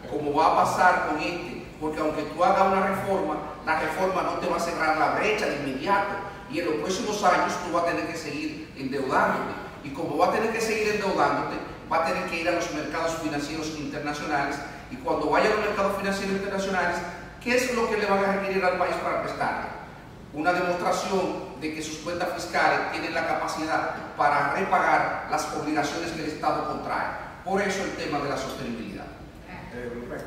como va a pasar con este, porque aunque tú hagas una reforma, la reforma no te va a cerrar la brecha de inmediato, y en los próximos años tú vas a tener que seguir endeudándote, y como vas a tener que seguir endeudándote, vas a tener que ir a los mercados financieros internacionales, y cuando vaya a los mercados financieros internacionales, ¿qué es lo que le van a requerir al país para prestarle? Una demostración de que sus cuentas fiscales tienen la capacidad para repagar las obligaciones que el Estado contrae. Por eso el tema de la sostenibilidad. Oye, pues,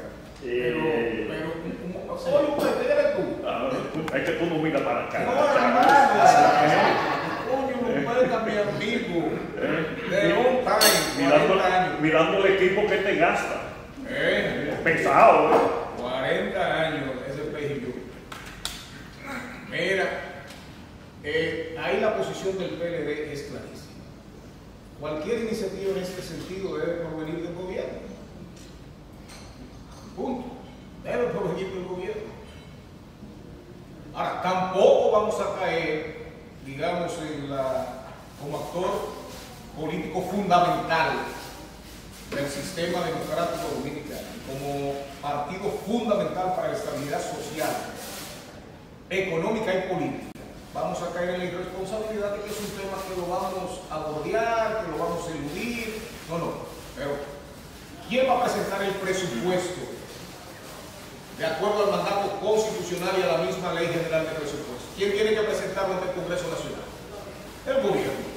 ¿qué eres tú? Es que tú no miras para acá. No, hermano. Coño, Lupeta, mi amigo. De long time, 40 años. Mirando el equipo que te gasta. Pesado, 40 años, ese pejillo. Mira, ahí la posición del PLD es clarísima. Cualquier iniciativa en este sentido debe provenir del gobierno. Punto. Debe provenir del gobierno. Ahora, tampoco vamos a caer, digamos, como actor político fundamental del sistema democrático dominicano, como partido fundamental para la estabilidad social, económica y política. Vamos a caer en la irresponsabilidad de que es un tema que lo vamos a bordear, que lo vamos a eludir. No. Pero, ¿quién va a presentar el presupuesto de acuerdo al mandato constitucional y a la misma Ley General de Presupuestos? ¿Quién tiene que presentarlo ante el Congreso Nacional? El gobierno.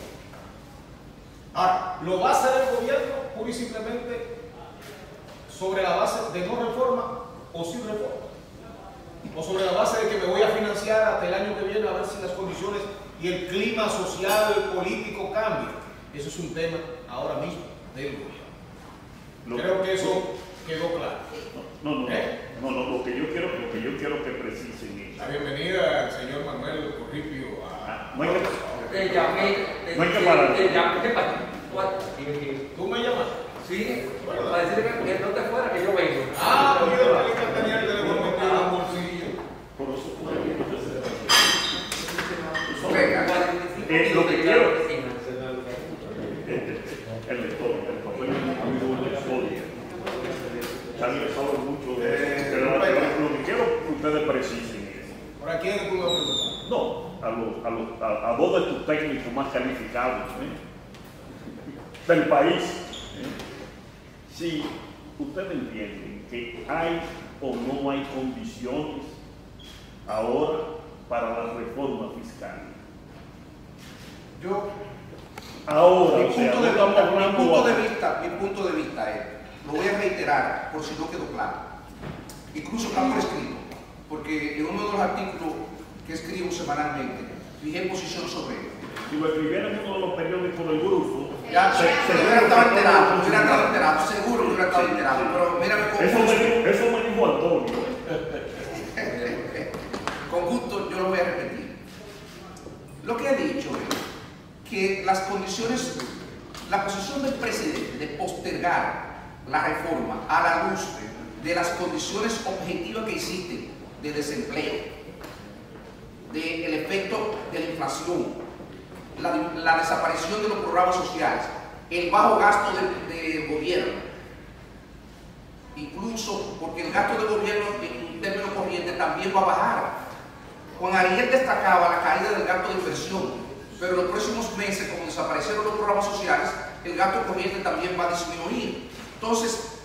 Ahora, ¿lo va a hacer el gobierno pura y simplemente sobre la base de no reforma o sin reforma? ¿O sobre la base de que me voy a financiar hasta el año que viene a ver si las condiciones y el clima social, político cambian? Eso es un tema ahora mismo del gobierno. Creo que eso quedó claro. No, lo que yo quiero que precisen es. La bienvenida al señor Manuel Corripio a... No hay que parar. ¿Tú me llamas? Sí, para decirle que no te fuera, que yo vengo. Pues yo tenía el teléfono metido en el bolsillo. Por eso lo que quiero el lector, el papel ha habido un episodio. Charlie sabe mucho de eso. Pero lo que quiero que ustedes precisen es. ¿Por aquí es tú lo preguntas? No, a dos de tus técnicos más calificados del país. Si ustedes entienden que hay o no hay condiciones ahora para la reforma fiscal. Mi punto de vista es, lo voy a reiterar por si no quedó claro, incluso está por escrito, porque en uno de los artículos que escribo semanalmente fijé posición sobre ello. Si lo escribiera en uno de los periódicos del grupo, ya se hubiera estado enterado, seguro que hubiera estado enterado, pero mírame con gusto. Eso me dijo Antonio. Con gusto yo lo voy a repetir. Lo que he dicho es que las condiciones, la posición del presidente de postergar la reforma a la luz de las condiciones objetivas que existen de desempleo, del efecto de la inflación, la desaparición de los programas sociales, el bajo gasto del gobierno, incluso porque el gasto del gobierno en términos corrientes también va a bajar. Juan Ariel destacaba la caída del gasto de inversión, pero en los próximos meses, como desaparecieron los programas sociales, el gasto corriente también va a disminuir. Entonces,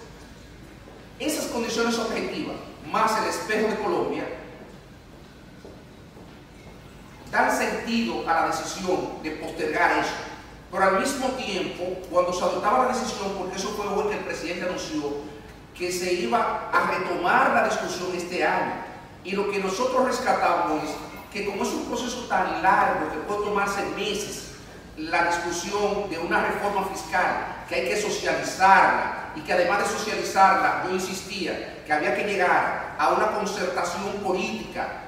esas condiciones objetivas, más el espejo de Colombia, dan sentido a la decisión de postergar eso. Pero al mismo tiempo, cuando se adoptaba la decisión, porque eso fue lo que el presidente anunció, que se iba a retomar la discusión este año, y lo que nosotros rescatamos es que como es un proceso tan largo que puede tomarse meses, la discusión de una reforma fiscal que hay que socializarla y que además de socializarla, yo insistía que había que llegar a una concertación política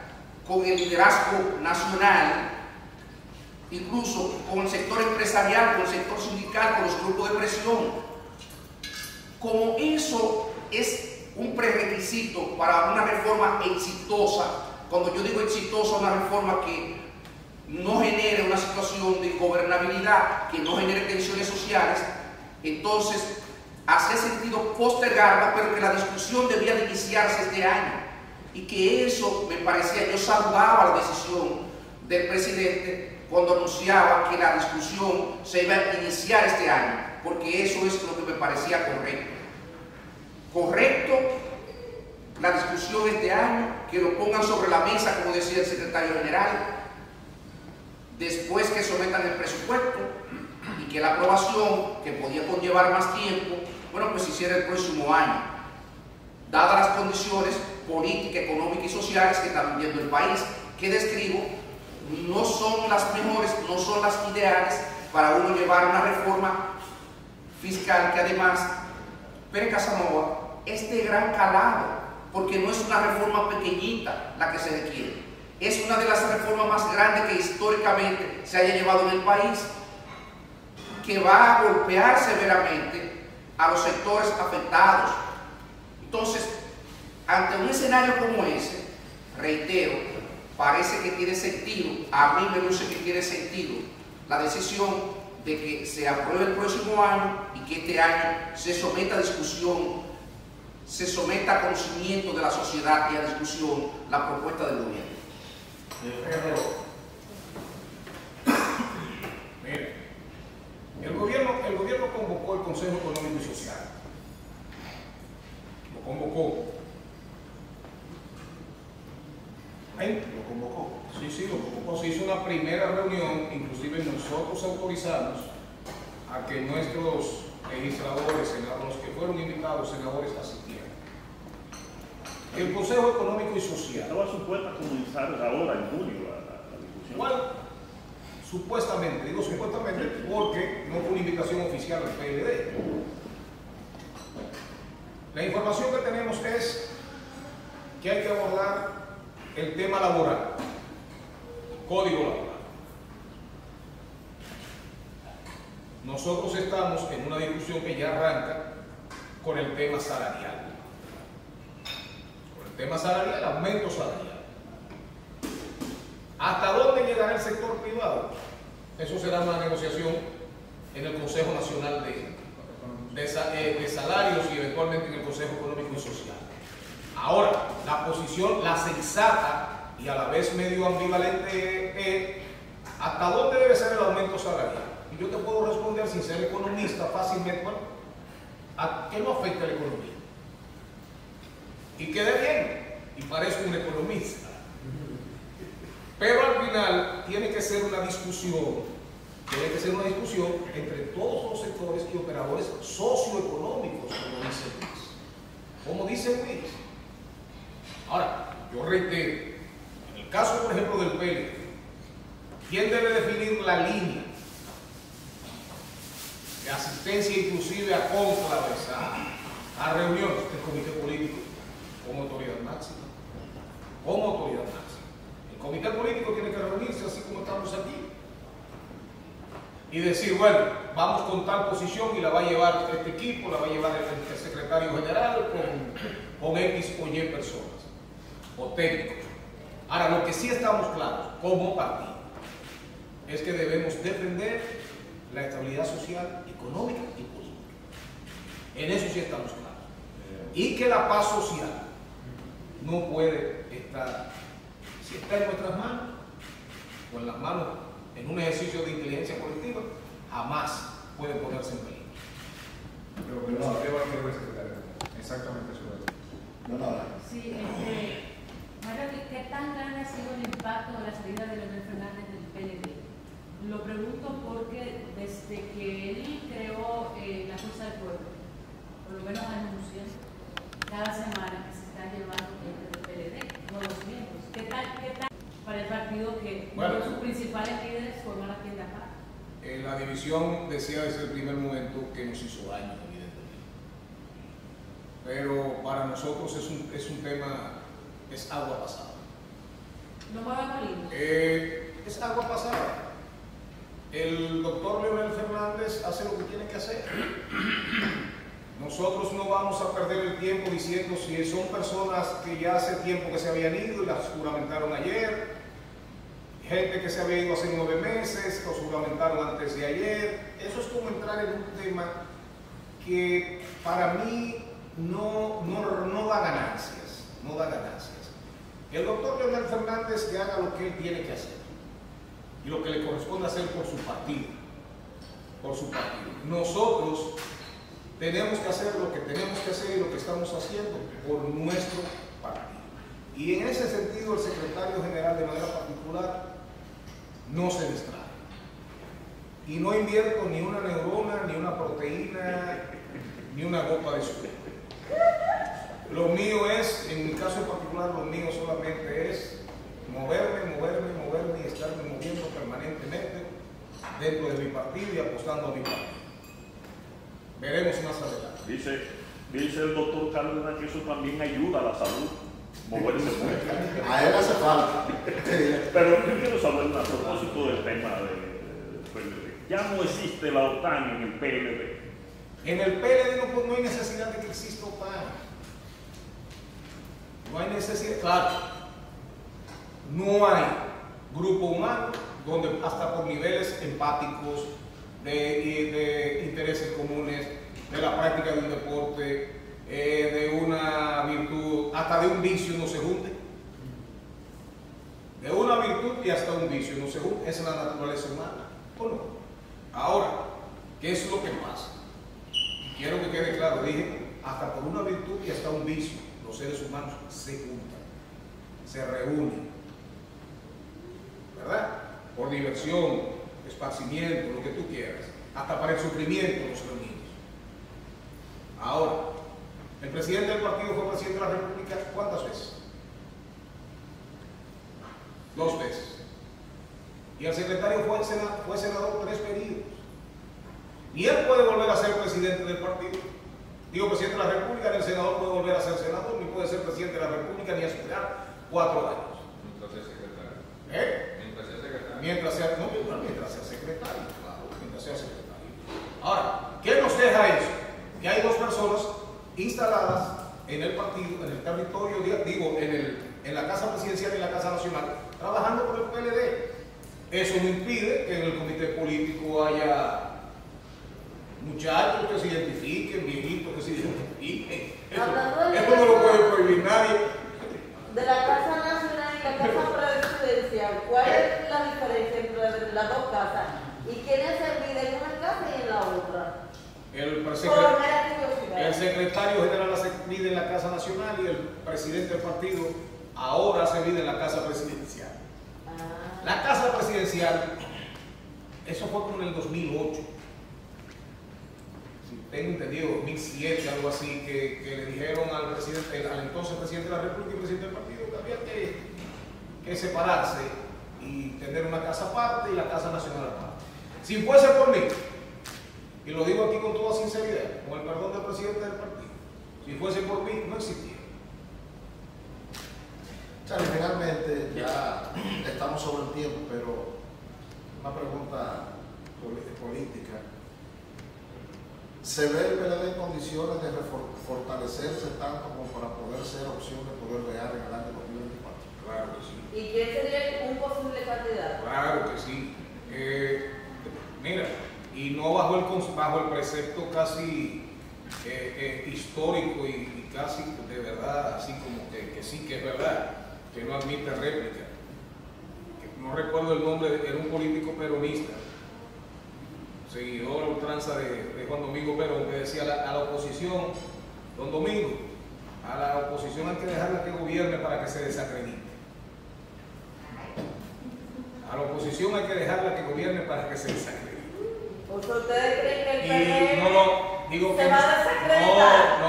con el liderazgo nacional, incluso con el sector empresarial, con el sector sindical, con los grupos de presión. Como eso es un prerequisito para una reforma exitosa, cuando yo digo exitosa, una reforma que no genere una situación de ingobernabilidad, que no genere tensiones sociales, entonces hacía sentido postergarla, pero que la discusión debía de iniciarse este año. Y que eso me parecía, yo saludaba la decisión del presidente cuando anunciaba que la discusión se iba a iniciar este año, porque eso es lo que me parecía correcto. Correcto la discusión este año, que lo pongan sobre la mesa, como decía el secretario general, después que sometan el presupuesto y que la aprobación, que podía conllevar más tiempo, bueno, pues se hiciera el próximo año, dadas las condiciones políticas, económicas y sociales que está viviendo el país, que describo, no son las mejores, no son las ideales para uno llevar una reforma fiscal que además, Pérez Casanova, es de gran calado, porque no es una reforma pequeñita la que se requiere, es una de las reformas más grandes que históricamente se haya llevado en el país, que va a golpear severamente a los sectores afectados. Entonces, ante un escenario como ese, reitero, parece que tiene sentido, a mí me luce que tiene sentido la decisión de que se apruebe el próximo año y que este año se someta a discusión, se someta a conocimiento de la sociedad y a discusión la propuesta del gobierno. Mire, el gobierno convocó el Consejo Económico y Social. Lo convocó. ¿Lo convocó? Sí, lo convocó. Se hizo una primera reunión, inclusive nosotros autorizamos a que nuestros legisladores, los que fueron invitados, senadores, asistieran. El Consejo Económico y Social. Estaba supuesta a comenzar ahora en julio la discusión. Bueno, supuestamente, digo supuestamente porque no fue una invitación oficial al PLD. La información que tenemos es que hay que abordar el tema laboral, el código laboral. Nosotros estamos en una discusión que ya arranca con el tema salarial. Con el tema salarial, aumento salarial. ¿Hasta dónde llegará el sector privado? Eso será una negociación en el Consejo Nacional de Salarios y eventualmente en el Consejo Económico y Social. Ahora, la posición, la sensata y a la vez medio ambivalente es ¿hasta dónde debe ser el aumento salarial? Y yo te puedo responder sin ser economista fácilmente, bueno, ¿a qué no afecta a la economía? Y quede bien, y parezco un economista. Pero al final tiene que ser una discusión entre todos los sectores y operadores socioeconómicos, como dice Luis. Ahora, yo reitero, en el caso, por ejemplo, del PLD, ¿quién debe definir la línea de asistencia inclusive a cónclaves, a reuniones del comité político como autoridad máxima? Como autoridad máxima. El comité político tiene que reunirse así como estamos aquí y decir, bueno, vamos con tal posición y la va a llevar este equipo, la va a llevar el secretario general con X o Y personas o técnicos. Ahora, lo que sí estamos claros como partido es que debemos defender la estabilidad social, económica y política. En eso sí estamos claros. Y que la paz social no puede estar, si está en nuestras manos o en las manos, en un ejercicio de inteligencia colectiva, jamás puede ponerse en peligro. Pero que no se deba hacer el secretario. Exactamente eso es. No, nada. Sí, Mario, ¿qué tan grande ha sido el impacto de la salida de Leonel Fernández del PLD? Lo pregunto porque desde que él creó la Fuerza del Pueblo, por lo menos anuncia cada semana que se están llevando gente del PLD, nuevos miembros. ¿Qué tal para el partido que uno de sus principales líderes forma la tienda acá? La división decía desde el primer momento que nos hizo daño, evidentemente. Pero para nosotros es un tema, es agua pasada. No me va a morir. Es agua pasada. El doctor Leonel Fernández hace lo que tiene que hacer. Nosotros no vamos a perder el tiempo diciendo si son personas que ya hace tiempo que se habían ido y las juramentaron ayer, gente que se había ido hace 9 meses, los juramentaron antes de ayer. Eso es como entrar en un tema que para mí no da ganancias, no da ganancias. El doctor Leonel Fernández que haga lo que él tiene que hacer y lo que le corresponde hacer por su partido, Nosotros tenemos que hacer lo que tenemos que hacer y lo que estamos haciendo por nuestro partido. Y en ese sentido el secretario general de manera particular no se distrae. Y no invierto ni una neurona, ni una proteína, ni una gota de suero. Lo mío es, en mi caso en particular, lo mío solamente es moverme y estarme moviendo permanentemente dentro de mi partido y apostando a mi partido. Veremos más adelante. Dice el doctor Cárdenas que eso también ayuda a la salud, moverse mucho. A él hace falta. Pero yo quiero saber a propósito del tema del PLD. Ya no existe la OTAN en el PLD. En el PLD no hay necesidad de que exista OTAN. No hay necesidad, claro. No hay grupo humano donde hasta por niveles empáticos, de intereses comunes, de la práctica de un deporte, de una virtud, hasta de un vicio no se junte. De una virtud y hasta un vicio no se junte. Esa es la naturaleza humana, ¿o no? Ahora, ¿qué es lo que pasa? Quiero que quede claro, dije, hasta por una virtud y hasta un vicio, los seres humanos se juntan, se reúnen, ¿verdad? Por diversión, esparcimiento, lo que tú quieras, hasta para el sufrimiento nos reunimos. Ahora, el presidente del partido fue presidente de la República ¿cuántas veces? 2 veces. Y el secretario fue senador 3 periodos. Y él puede volver a ser presidente del partido. Digo, presidente de la República, ni el senador puede volver a ser senador, ni puede ser presidente de la República, ni aspirar 4 años. Mientras sea secretario. Mientras sea secretario. Mientras sea secretario, claro, mientras sea secretario. Ahora, ¿qué nos deja eso? Que hay 2 personas instaladas en el partido, en el territorio, digo, en la Casa Presidencial y en la Casa Nacional, trabajando por el PLD. Eso no impide que en el comité político haya muchachos que se identifiquen, viejitos que se identifiquen. Eso no lo puede prohibir nadie. De la Casa Nacional y la Casa Presidencial, ¿cuál es la diferencia entre las 2 casas? ¿Y quiénes se mide en una casa y en la otra? El secretario general se mide en la Casa Nacional y el presidente del partido ahora se mide en la Casa Presidencial. La Casa Presidencial, eso fue como en el 2008. Si tengo entendido, 2007, algo así, que le dijeron al presidente, al entonces presidente de la República y presidente del partido que había que separarse y tener una casa aparte y la Casa Nacional aparte. Si fuese por mí, y lo digo aquí con toda sinceridad, con el perdón del presidente del partido, si fuese por mí, no existiera. Charlie, finalmente ya estamos sobre el tiempo, pero una pregunta política. ¿Se ve el PLD en condiciones de fortalecerse tanto como para poder ser opción de poder real en el año 2024? Claro que sí. ¿Y quién sería un posible candidato? Claro que sí. Mira, y no bajo el precepto casi histórico y casi de verdad, así como que sí que es verdad, que no admite réplica. No recuerdo el nombre, era un político peronista, seguidor a ultranza de Juan Domingo Perón, que decía a la oposición, don Domingo, a la oposición hay que dejarla que gobierne para que se desacredite. A la oposición hay que dejarla que gobierne para que se desacredite. ¿O sea, ustedes creen que el PLD digo se va a desacreditar?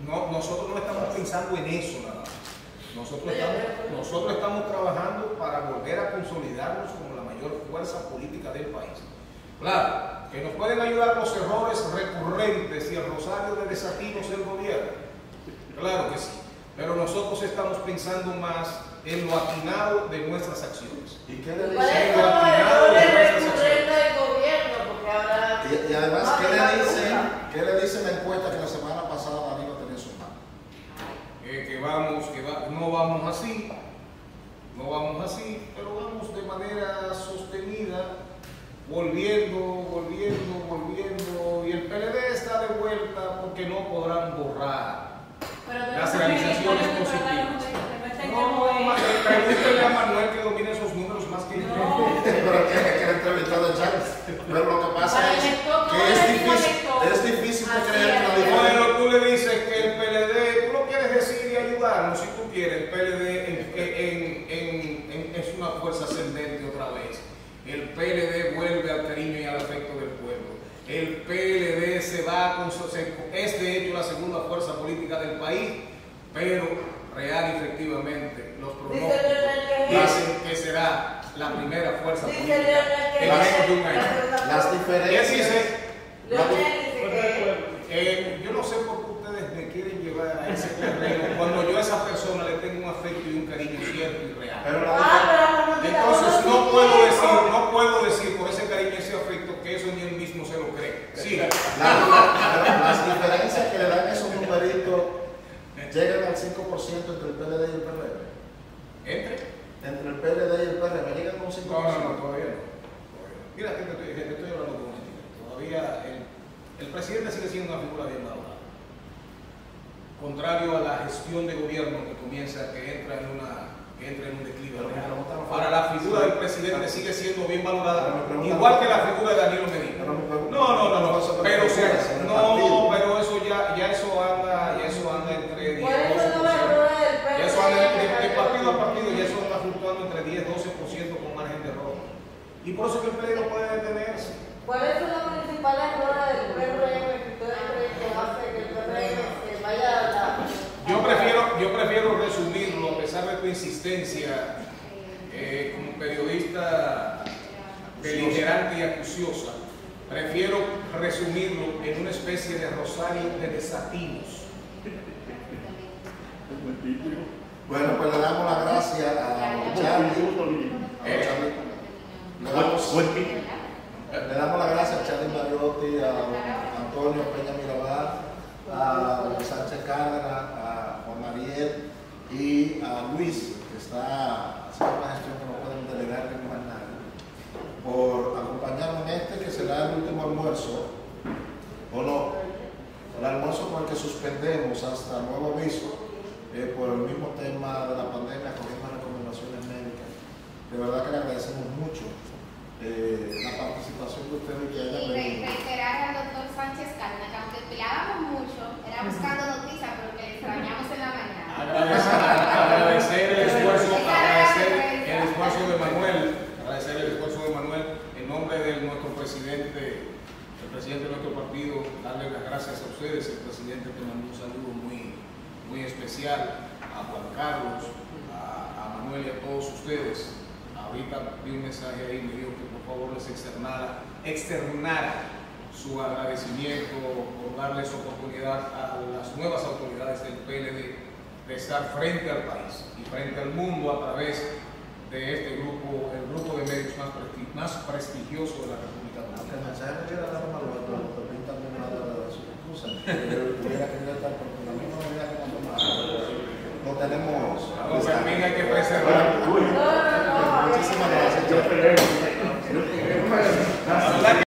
No, nosotros no estamos pensando en eso nada más. Nosotros estamos trabajando para volver a consolidarnos como la mayor mayor fuerza política del país. Claro, que nos pueden ayudar los errores recurrentes y el rosario de desatinos del gobierno. Claro que sí, pero nosotros estamos pensando más en lo atinado de nuestras acciones. ¿Y qué le ¿Cuál dice? es En lo el atinado de nuestras recurrente acciones. del gobierno? Porque ahora... Y además, no, ¿qué le dice la encuesta que la semana pasada Danilo tenía en sus manos? No vamos así, pero vamos de manera sostenida, volviendo, y el PLD está de vuelta porque no podrán borrar las realizaciones positivas. No, pregúntele a Manuel que domina esos números más que yo. Pero que el entrevistado de Chávez. Pero lo que pasa es que es difícil de creer que la diferencia. Bueno, tú le dices que el PLD, tú lo quieres decir y ayudarnos si tú quieres. El PLD es una fuerza ascendente otra vez. El PLD vuelve al cariño y al afecto del pueblo. El PLD es de hecho la segunda fuerza política del país, pero real y efectivamente los pronósticos dicen que será la primera fuerza política en menos de un año. Las diferencias. ¿Qué dice? Leonel Yo no sé por qué ustedes me quieren llevar a ese terreno cuando yo a esa persona le tengo un afecto y un cariño cierto y real. Entonces no puedo decir por ese cariño y ese afecto que eso ni él mismo se lo cree. Sí. Las diferencias que le dan esos numeritos llegan al 5% entre el PLD y el PRM. Entre el PLD y el PRM llegan con 5%. No, todavía no. Mira que te estoy hablando con mentira. Todavía el presidente sigue siendo una figura bien valorada. Contrario a la gestión de gobierno que comienza, que entra en un declive. Ahora la figura del presidente sigue siendo bien valorada, igual que la figura de Danilo Medina. No, pero eso ya eso anda entre 10 ¿Cuál es 12%. el número del PLD? Ya eso anda de partido a partido, ya eso anda fluctuando entre 10 12% con margen de error. Y por eso que el PLD no puede detenerse. ¿Cuáles son las principales errores del PRM que ustedes creen que hace que el PRM se vaya a la... Yo prefiero resumirlo, a pesar de tu insistencia como periodista beligerante y acuciosa, prefiero resumirlo en una especie de rosario de desatinos. Bueno, pues le damos las gracias a Charlie. Le damos las gracias a Charlie Mariotti, a Antonio Peña Mirabal, a Sánchez Cárdenas, a Juan Mariel y a Luis, que está haciendo una gestión que no podemos delegarle más nada, por acompañarnos en que será el último almuerzo, o no, el almuerzo con el que suspendemos hasta nuevo aviso, por el mismo tema de la pandemia, cogiendo recomendaciones médicas. De verdad que le agradecemos mucho la participación de ustedes que hayan Y venido. reiterar al doctor Sánchez Cárdenas que aunque peleábamos mucho, era buscando noticias, pero que le extrañamos en la mañana. Agradecer el esfuerzo de Manuel, en nombre de nuestro presidente, el presidente de nuestro partido, darle las gracias a ustedes, el presidente te mandó un saludo muy especial a Juan Carlos, a Manuel y a todos ustedes. Ahorita vi un mensaje ahí, me dijo que por favor les externara su agradecimiento por darles oportunidad a las nuevas autoridades del PLD de estar frente al país y frente al mundo a través de este grupo, el grupo de medios más prestigioso de la República Aunque el Dominicana. mensaje no quiera dar malo, pero también nada de su excusa. Yo tuviera que estar porque la misma manera que cuando no tenemos. También hay que preservar. Muchísimas gracias.